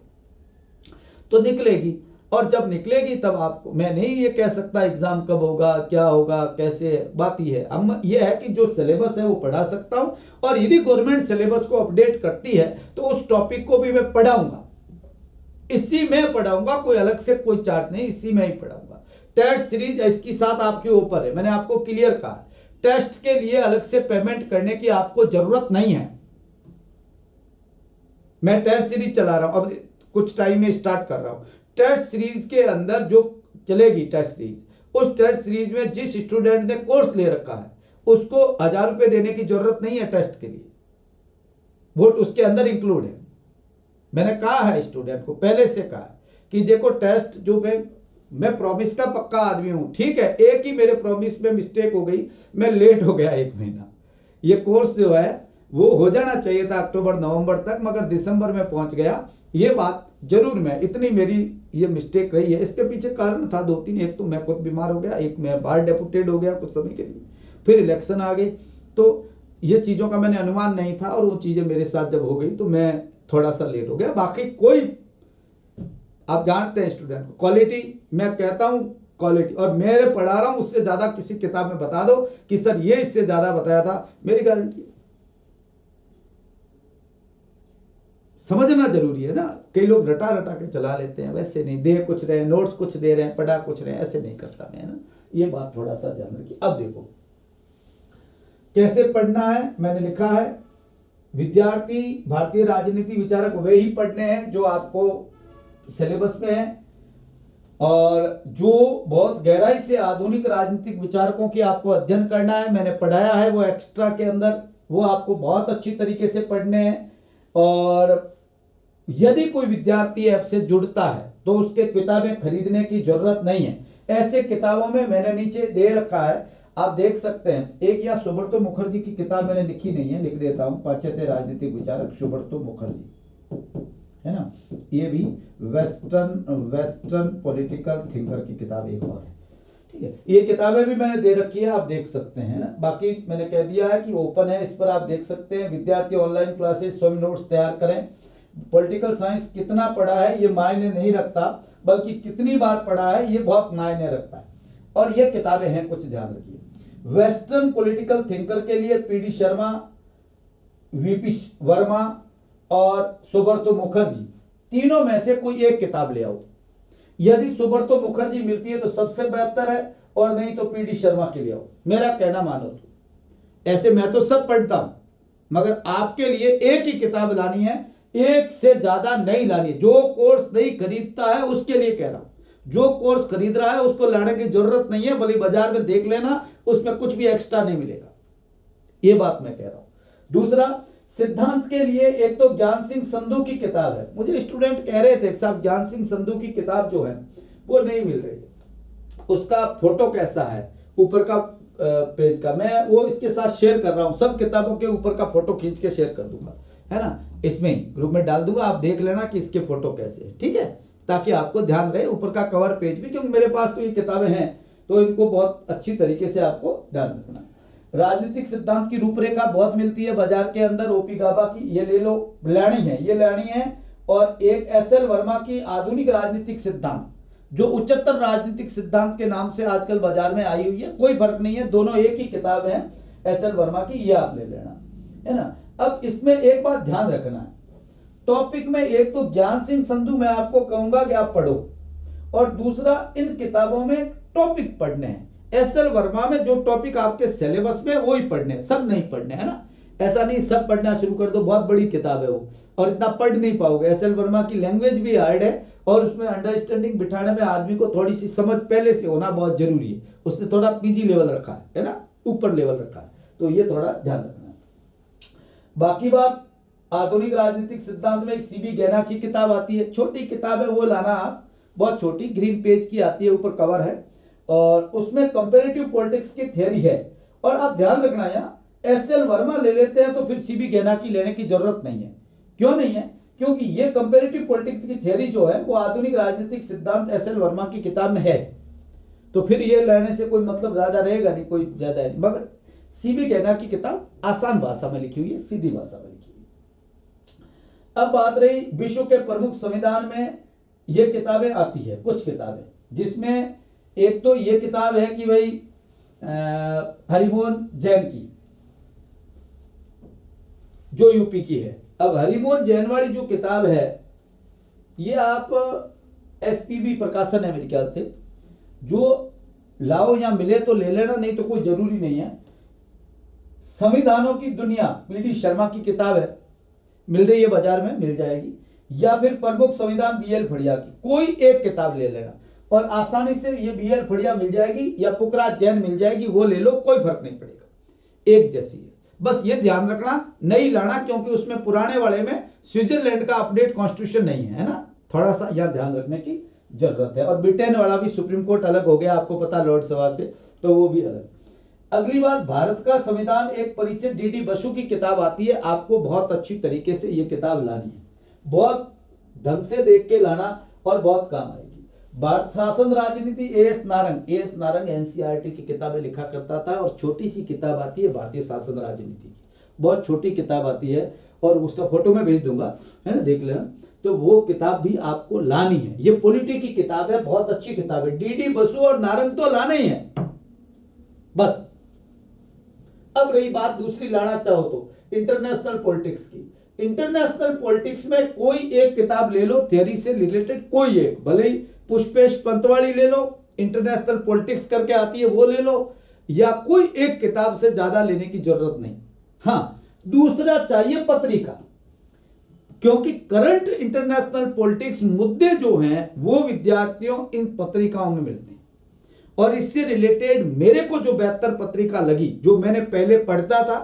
तो निकलेगी। और जब निकलेगी तब आपको, मैं नहीं ये कह सकता एग्जाम कब होगा, क्या होगा, कैसे, बात ही है। अब ये है कि जो सिलेबस है वो पढ़ा सकता हूं, और यदि गवर्नमेंट सिलेबस को अपडेट करती है तो उस टॉपिक को भी मैं पढ़ाऊंगा, इसी में पढ़ाऊंगा, कोई अलग से कोई चार्ज नहीं, इसी में ही पढ़ाऊंगा। टेस्ट सीरीज इसकी साथ आपके ऊपर है, मैंने आपको क्लियर कहा, टेस्ट के लिए अलग से पेमेंट करने की आपको जरूरत नहीं है। मैं टेस्ट सीरीज चला रहा हूं, अब कुछ टाइम में स्टार्ट कर रहा हूं। टेस्ट सीरीज के अंदर जो चलेगी टेस्ट सीरीज, उस टेस्ट सीरीज में जिस स्टूडेंट ने कोर्स ले रखा है उसको 1000 रुपए देने की जरूरत नहीं है टेस्ट के लिए, वो उसके अंदर इंक्लूड है। मैंने कहा है स्टूडेंट को, पहले से कहा है कि देखो टेस्ट जो मैं प्रॉमिस का पक्का आदमी हूं, ठीक है, एक ही मेरे प्रॉमिस में मिस्टेक हो गई, मैं लेट हो गया 1 महीना। ये कोर्स जो है वो हो जाना चाहिए था अक्टूबर नवंबर तक, मगर दिसंबर में पहुंच गया। ये बात जरूर, मैं इतनी मेरी ये मिस्टेक रही है। इसके पीछे कारण था 2-3, एक तो मैं खुद बीमार हो गया, एक मैं बाहर डेपुटेड हो गया कुछ समय के लिए, फिर इलेक्शन आ गए, तो ये चीज़ों का मैंने अनुमान नहीं था, और वो चीज़ें मेरे साथ जब हो गई तो मैं थोड़ा सा लेट हो गया। बाकी कोई, आप जानते हैं स्टूडेंट को क्वालिटी, मैं कहता हूं क्वालिटी, और मेरे पढ़ा रहा हूं उससे ज्यादा किसी किताब में बता दो कि सर ये इससे ज्यादा बताया था, मेरी गारंटी। समझना जरूरी है ना, कई लोग रटा रटा के चला लेते हैं, वैसे नहीं, दे कुछ रहे हैं, नोट्स कुछ दे रहे हैं, पढ़ा कुछ रहे हैं, ऐसे नहीं करता मैं, है ना, ये बात थोड़ा सा ध्यान रखिए। अब देखो कैसे पढ़ना है, मैंने लिखा है विद्यार्थी भारतीय राजनीति विचारक वे ही पढ़ने हैं जो आपको सिलेबस में है, और जो बहुत गहराई से आधुनिक राजनीतिक विचारकों की आपको अध्ययन करना है, मैंने पढ़ाया है वो एक्स्ट्रा के अंदर, वो आपको बहुत अच्छी तरीके से पढ़ने हैं। और यदि कोई विद्यार्थी ऐप से जुड़ता है तो उसके किताबें खरीदने की जरूरत नहीं है। ऐसे किताबों में मैंने नीचे दे रखा है, आप देख सकते हैं। एक या सुब्रतो मुखर्जी की किताब मैंने लिखी नहीं है, लिख देता हूं, पाश्चात्य राजनीतिक विचारक सुब्रतो मुखर्जी, है ना, ये भी वेस्टर्न पॉलिटिकल थिंकर की किताब एक और है, ठीक है। ये किताबें भी मैंने दे रखी है, आप देख सकते हैं ना। बाकी मैंने कह दिया है कि ओपन है, इस पर आप देख सकते हैं। विद्यार्थी ऑनलाइन क्लासेस स्वयं नोट्स तैयार करें। पॉलिटिकल साइंस कितना पढ़ा है ये मायने नहीं रखता, बल्कि कितनी बार पढ़ा है ये बहुत मायने रखता है। और ये किताबें हैं, कुछ ध्यान रखिए। वेस्टर्न पॉलिटिकल थिंकर के लिए पीडी शर्मा, वीपी वर्मा और सुब्रतो मुखर्जी, तीनों में से कोई एक किताब ले आओ। यदि सुब्रतो मुखर्जी मिलती है तो सबसे बेहतर है, और नहीं तो पीडी शर्मा के लिए आओ, मेरा कहना मानो तो। ऐसे मैं तो सब पढ़ता हूं, मगर आपके लिए एक ही किताब लानी है, एक से ज्यादा नहीं लानी है। जो कोर्स नहीं खरीदता है उसके लिए कह रहा हूं, जो कोर्स खरीद रहा है उसको लाने की जरूरत नहीं है, भले बाजार में देख लेना, उसमें कुछ भी एक्स्ट्रा नहीं मिलेगा, ये बात मैं कह रहा हूं। दूसरा, सिद्धांत के लिए एक तो ज्ञान सिंह संधू की किताब है। मुझे स्टूडेंट कह रहे थे साहब ज्ञान सिंह संधू की किताब जो है वो नहीं मिल रही है, उसका फोटो कैसा है ऊपर का पेज का, मैं वो इसके साथ शेयर कर रहा हूं, सब किताबों के ऊपर का फोटो खींच के शेयर कर दूंगा, है ना, इसमें ग्रुप में डाल दूंगा, आप देख लेना कि इसके फोटो कैसे है, ठीक है, ताकि आपको ध्यान रहे। ऊपर का कवर पेज भी, क्योंकि मेरे पास तो ये किताबें हैं तो इनको बहुत अच्छी तरीके से आपको ध्यान रखना है। राजनीतिक सिद्धांत की रूपरेखा बहुत मिलती है बाजार के अंदर, ओपी गाबा की, ये ले लो, लेनी है, ये लेनी है। और एक एसएल वर्मा की आधुनिक राजनीतिक सिद्धांत, जो उच्चतर राजनीतिक सिद्धांत के नाम से आजकल बाजार में आई हुई है, कोई फर्क नहीं है, दोनों एक ही किताब है एसएल वर्मा की, ये आप ले लेना, है ना। अब इसमें एक बात ध्यान रखना है, टॉपिक में एक तो ज्ञान सिंह संधू मैं आपको कहूंगा कि आप पढ़ो, और दूसरा इन किताबों में टॉपिक पढ़ने हैं। एसएल वर्मा में जो टॉपिक आपके सिलेबस में वो ही पढ़ने, सब नहीं पढ़ने, है ना। ऐसा नहीं सब पढ़ना शुरू कर दो, बहुत बड़ी किताब है वो, और इतना पढ़ नहीं पाओगे। एसएल वर्मा की लैंग्वेज भी हार्ड है, और उसमें अंडरस्टैंडिंग बिठाने में आदमी को थोड़ी सी समझ पहले से होना बहुत जरूरी है। उसने थोड़ा पीजी लेवल रखा है ना, ऊपर लेवल रखा है, तो ये थोड़ा ध्यान रखना है। बाकी बात, आधुनिक राजनीतिक सिद्धांत में एक सीबी गैना की किताब आती है, छोटी किताब है, वो लाना आप, बहुत छोटी ग्रीन पेज की आती है, ऊपर कवर है, और उसमें कंपैरेटिव पॉलिटिक्स की थ्योरी है। और आप ध्यान रखना यहाँ एस.एल. वर्मा ले लेते हैं तो फिर सी.बी. गैना की लेने की जरूरत नहीं है। क्यों नहीं है? क्योंकि ये कंपैरेटिव पॉलिटिक्स की थ्योरी जो है वो आधुनिक राजनीतिक सिद्धांत एस.एल. वर्मा की किताब में है, तो फिर ये लेने से कोई मतलब ज्यादा रहेगा नहीं, कोई ज्यादा है नहीं। मगर सी.बी. गैना की किताब आसान भाषा में लिखी हुई है, सीधी भाषा में लिखी हुई है। अब बात रही विश्व के प्रमुख संविधान में ये किताबें आती है, कुछ किताबें, जिसमें एक तो ये किताब है कि भाई हरिमोहन जैन की, जो यूपी की है। अब हरिमोहन जैन वाली जो किताब है ये आप एसपीबी प्रकाशन है मेरे ख्याल से, जो लाओ या मिले तो ले लेना, नहीं तो कोई जरूरी नहीं है। संविधानों की दुनिया पीडी शर्मा की किताब है, मिल रही है बाजार में, मिल जाएगी। या फिर प्रमुख संविधान बीएल फड़िया की, कोई एक किताब ले लेना, और आसानी से ये बीएल फड़िया मिल जाएगी या पुखराज जैन मिल जाएगी, वो ले लो, कोई फर्क नहीं पड़ेगा, एक जैसी है। बस ये ध्यान रखना नहीं लाना, क्योंकि उसमें पुराने वाले में स्विट्जरलैंड का अपडेट कॉन्स्टिट्यूशन नहीं है ना, थोड़ा सा यह ध्यान रखने की जरूरत है। और ब्रिटेन वाला भी सुप्रीम कोर्ट अलग हो गया, आपको पता, लोकसभा से, तो वो भी अलग। अगली बात, भारत का संविधान एक परिचय, डी.डी. बसु की किताब आती है, आपको बहुत अच्छी तरीके से ये किताब लानी है, बहुत ढंग से देख के लाना और बहुत काम आएगी। भारत शासन राजनीति ए.एस. नारंग एनसीईआरटी की किताबें लिखा करता था, और छोटी सी किताब आती है भारतीय शासन राजनीति की, बहुत छोटी किताब आती है, और उसका फोटो मैं भेज दूंगा, है ना, देख लेना। तो वो किताब भी आपको लानी है, ये पॉलिटी की किताब है, बहुत अच्छी किताब है। डी.डी. बसु और नारंग तो लाना ही है बस। अब रही बात दूसरी, लाना चाहो तो इंटरनेशनल पॉलिटिक्स की। इंटरनेशनल पॉलिटिक्स में कोई एक किताब ले लो, थ्योरी से रिलेटेड कोई एक, भले ही पुष्पेश पंत वाली ले लो, इंटरनेशनल पॉलिटिक्स करके आती है वो ले लो, या कोई एक किताब से ज्यादा लेने की जरूरत नहीं। हाँ, दूसरा चाहिए पत्रिका, क्योंकि करंट इंटरनेशनल पॉलिटिक्स मुद्दे जो हैं वो विद्यार्थियों इन पत्रिकाओं में मिलते हैं। और इससे रिलेटेड मेरे को जो बेहतर पत्रिका लगी, जो मैंने पहले पढ़ता था,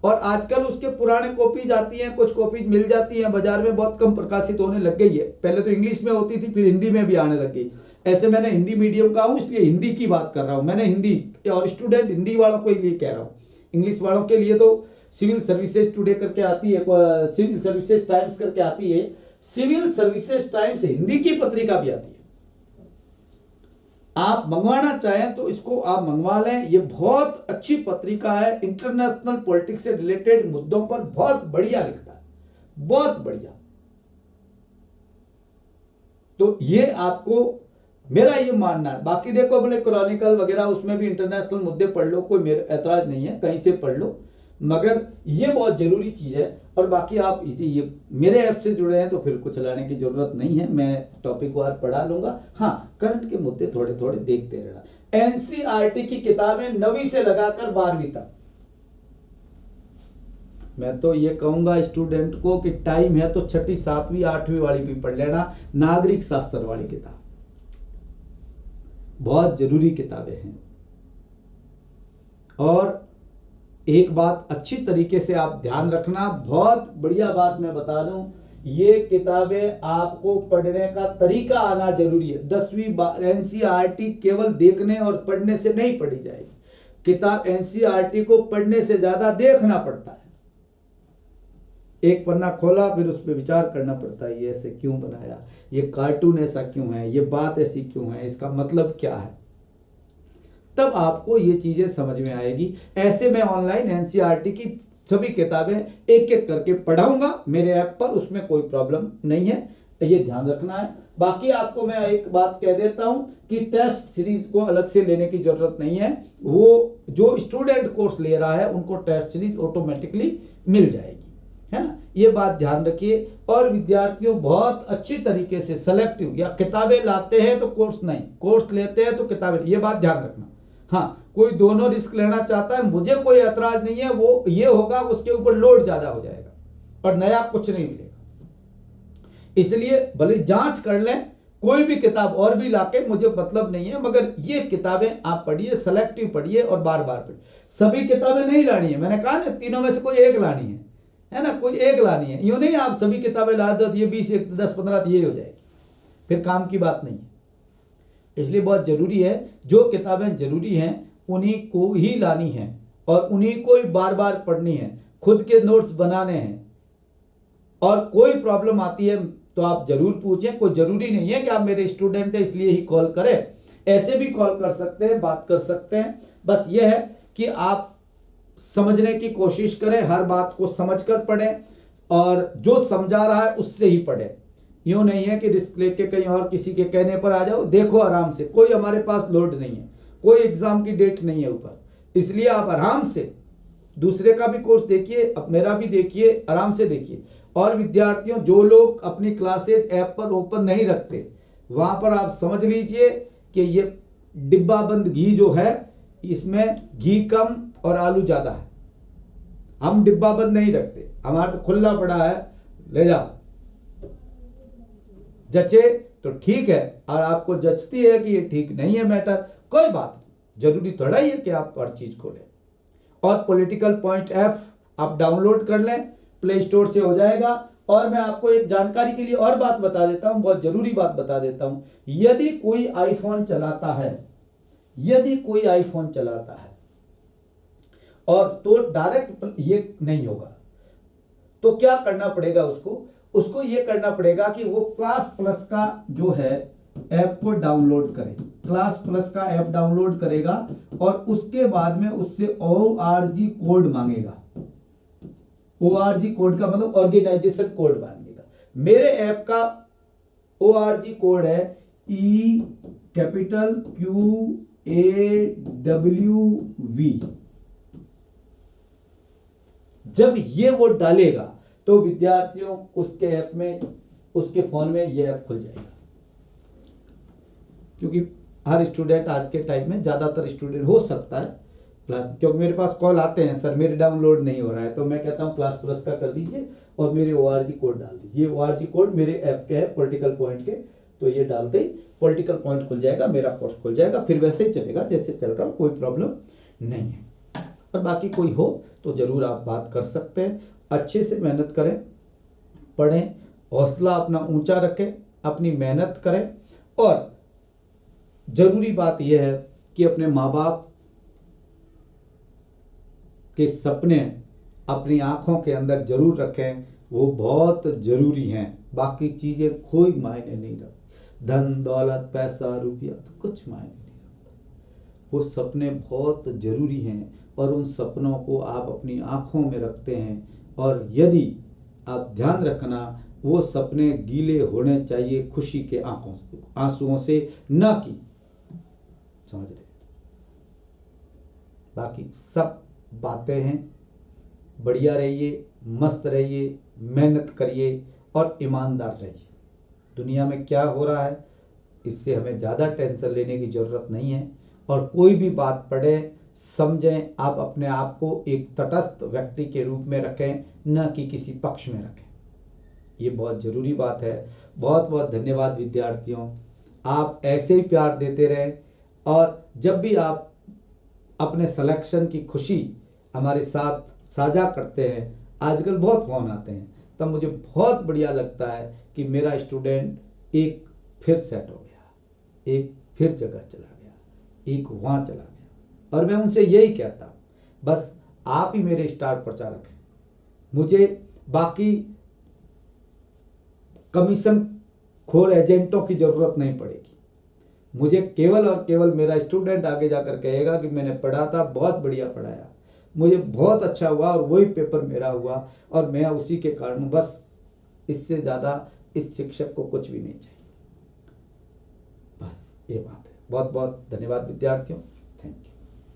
और आजकल उसके पुराने कॉपीज आती हैं, कुछ कॉपीज मिल जाती हैं बाजार में, बहुत कम प्रकाशित होने लग गई है। पहले तो इंग्लिश में होती थी, फिर हिंदी में भी आने लग गई। ऐसे मैंने हिंदी मीडियम का हूं, इसलिए हिंदी की बात कर रहा हूं, मैंने हिंदी, और स्टूडेंट हिंदी वालों को लिए कह रहा हूं। इंग्लिश वालों के लिए तो सिविल सर्विसेज टुडे करके आती है, सिविल सर्विसेज टाइम्स करके आती है, सिविल सर्विसेज टाइम्स हिंदी की पत्रिका भी आती है। आप मंगवाना चाहें तो इसको आप मंगवा लें, ये बहुत अच्छी पत्रिका है, इंटरनेशनल पॉलिटिक्स से रिलेटेड मुद्दों पर बहुत बढ़िया लिखता है, बहुत बढ़िया। तो ये आपको, मेरा ये मानना है। बाकी देखो अपने क्रॉनिकल वगैरह, उसमें भी इंटरनेशनल मुद्दे पढ़ लो, कोई मेरा ऐतराज नहीं है, कहीं से पढ़ लो, मगर ये बहुत जरूरी चीज है। और बाकी आप ये मेरे ऐप से जुड़े हैं तो फिर कुछ लाने की जरूरत नहीं है, मैं टॉपिक वार पढ़ा लूंगा। हाँ, करंट के मुद्दे थोड़े थोड़े देखते रहना। एनसीईआरटी की किताबें 9वीं से लगाकर 12वीं तक, मैं तो ये कहूंगा स्टूडेंट को कि टाइम है तो 6ठी 7वीं 8वीं वाली भी पढ़ लेना, नागरिक शास्त्र वाली किताब बहुत जरूरी किताबें हैं। और एक बात अच्छी तरीके से आप ध्यान रखना, बहुत बढ़िया बात मैं बता दूं, ये किताबें आपको पढ़ने का तरीका आना जरूरी है। 10वीं एनसीईआरटी केवल देखने और पढ़ने से नहीं पढ़ी जाएगी, किताब एनसीईआरटी को पढ़ने से ज्यादा देखना पड़ता है। एक पन्ना खोला, फिर उस पर विचार करना पड़ता है, ये ऐसे क्यों बनाया, ये कार्टून ऐसा क्यों है, ये बात ऐसी क्यों है, इसका मतलब क्या है, तब आपको ये चीजें समझ में आएगी। ऐसे मैं ऑनलाइन एनसीईआरटी की सभी किताबें एक एक करके पढ़ाऊंगा मेरे ऐप पर, उसमें कोई प्रॉब्लम नहीं है, ये ध्यान रखना है। बाकी आपको मैं एक बात कह देता हूं कि टेस्ट सीरीज को अलग से लेने की जरूरत नहीं है, वो जो स्टूडेंट कोर्स ले रहा है उनको टेस्ट सीरीज ऑटोमेटिकली मिल जाएगी, है ना, ये बात ध्यान रखिए। और विद्यार्थियों बहुत अच्छी तरीके से सेलेक्टिव, या किताबें लाते हैं तो कोर्स नहीं, कोर्स लेते हैं तो किताबें, ये बात ध्यान रखना। हाँ, कोई दोनों रिस्क लेना चाहता है, मुझे कोई ऐतराज नहीं है, वो ये होगा उसके ऊपर लोड ज्यादा हो जाएगा और नया कुछ नहीं मिलेगा। इसलिए भले जांच कर लें, कोई भी किताब और भी लाके, मुझे मतलब नहीं है, मगर ये किताबें आप पढ़िए, सेलेक्टिव पढ़िए और बार बार पढ़िए। सभी किताबें नहीं लानी है, मैंने कहा ना, तीनों में से कोई एक लानी है ना, कोई एक लानी है। यूं नहीं आप सभी किताबें ला दो, ये 20 10 15 ये हो जाएगी, फिर काम की बात नहीं है। इसलिए बहुत ज़रूरी है, जो किताबें ज़रूरी हैं उन्हीं को ही लानी है और उन्हीं को ही बार बार पढ़नी है, खुद के नोट्स बनाने हैं। और कोई प्रॉब्लम आती है तो आप ज़रूर पूछें, कोई ज़रूरी नहीं है कि आप मेरे स्टूडेंट हैं इसलिए ही कॉल करें, ऐसे भी कॉल कर सकते हैं, बात कर सकते हैं। बस ये है कि आप समझने की कोशिश करें, हर बात को समझकर पढ़ें और जो समझा रहा है उससे ही पढ़ें। यूँ नहीं है कि रिस्क लेके कहीं और किसी के कहने पर आ जाओ। देखो आराम से, कोई हमारे पास लोड नहीं है, कोई एग्ज़ाम की डेट नहीं है ऊपर, इसलिए आप आराम से दूसरे का भी कोर्स देखिए, अब मेरा भी देखिए, आराम से देखिए। और विद्यार्थियों, जो लोग अपनी क्लासेज ऐप पर ओपन नहीं रखते, वहाँ पर आप समझ लीजिए कि ये डिब्बा बंद घी जो है, इसमें घी कम और आलू ज़्यादा है। हम डिब्बा बंद नहीं रखते, हमारा तो खुला पड़ा है, ले जाओ, जचे तो ठीक है, और आपको जचती है कि ये ठीक नहीं है मैटर, कोई बात नहीं, जरूरी थोड़ा ही है कि आप हर चीज़ खोलें। और पॉलिटिकल पॉइंट ऐप आप डाउनलोड कर लें, प्ले स्टोर से हो जाएगा। और मैं आपको एक जानकारी के लिए और बात बता देता हूं, बहुत जरूरी बात बता देता हूं। यदि कोई आईफोन चलाता है, यदि कोई आईफोन चलाता है और तो डायरेक्ट ये नहीं होगा, तो क्या करना पड़ेगा उसको ये करना पड़ेगा कि वो क्लास प्लस का जो है ऐप को डाउनलोड करें। क्लास प्लस का ऐप डाउनलोड करेगा और उसके बाद में उससे ORG कोड मांगेगा। ORG कोड का मतलब ऑर्गेनाइजेशन कोड मांगेगा। मेरे ऐप का ORG कोड है EQAWV। जब ये वो डालेगा तो विद्यार्थियों उसके ऐप में, उसके फोन में ये ऐप खुल जाएगा। क्योंकि हर स्टूडेंट आज के टाइम में, ज़्यादातर स्टूडेंट हो सकता है क्लास, क्योंकि मेरे पास कॉल आते हैं, सर मेरे डाउनलोड नहीं हो रहा है, तो मैं कहता हूँ क्लास प्लस का कर दीजिए और मेरे ORG कोड डाल दीजिए। ORG कोड मेरे ऐप के है पॉलिटिकल पॉइंट के, तो ये डालते ही पॉलिटिकल पॉइंट खुल जाएगा, मेरा कोर्स खुल जाएगा, फिर वैसे ही चलेगा जैसे चल रहा हो, कोई प्रॉब्लम नहीं है। और बाकी कोई हो तो ज़रूर आप बात कर सकते हैं। अच्छे से मेहनत करें, पढ़ें, हौसला अपना ऊंचा रखें, अपनी मेहनत करें। और ज़रूरी बात यह है कि अपने माँ बाप के सपने अपनी आँखों के अंदर जरूर रखें, वो बहुत ज़रूरी हैं। बाकी चीज़ें कोई मायने नहीं रखती, धन दौलत पैसा रुपया तो कुछ मायने नहीं रखता। वो सपने बहुत ज़रूरी हैं और उन सपनों को आप अपनी आँखों में रखते हैं। और यदि आप ध्यान रखना, वो सपने गीले होने चाहिए खुशी के आंसुओं से, ना कि, समझ रहे। बाकी सब बातें हैं। बढ़िया रहिए, मस्त रहिए, मेहनत करिए और ईमानदार रहिए। दुनिया में क्या हो रहा है इससे हमें ज़्यादा टेंशन लेने की ज़रूरत नहीं है। और कोई भी बात पढ़े, समझें, आप अपने आप को एक तटस्थ व्यक्ति के रूप में रखें, न कि किसी पक्ष में रखें। ये बहुत ज़रूरी बात है। बहुत बहुत धन्यवाद विद्यार्थियों, आप ऐसे ही प्यार देते रहें। और जब भी आप अपने सिलेक्शन की खुशी हमारे साथ साझा करते हैं, आजकल बहुत फ़ोन आते हैं, तब मुझे बहुत बढ़िया लगता है कि मेरा स्टूडेंट एक फिर सेट हो गया, एक फिर जगह चला गया, एक वहाँ चला गया। और मैं उनसे यही कहता हूँ, बस आप ही मेरे स्टार प्रचारक हैं। मुझे बाकी कमीशन खोर एजेंटों की ज़रूरत नहीं पड़ेगी। मुझे केवल और केवल मेरा स्टूडेंट आगे जाकर कहेगा कि मैंने पढ़ा था, बहुत बढ़िया पढ़ाया, मुझे बहुत अच्छा हुआ और वही पेपर मेरा हुआ और मैं उसी के कारण, बस इससे ज़्यादा इस शिक्षक को कुछ भी नहीं चाहिए। बस ये बात है। बहुत बहुत धन्यवाद विद्यार्थियों।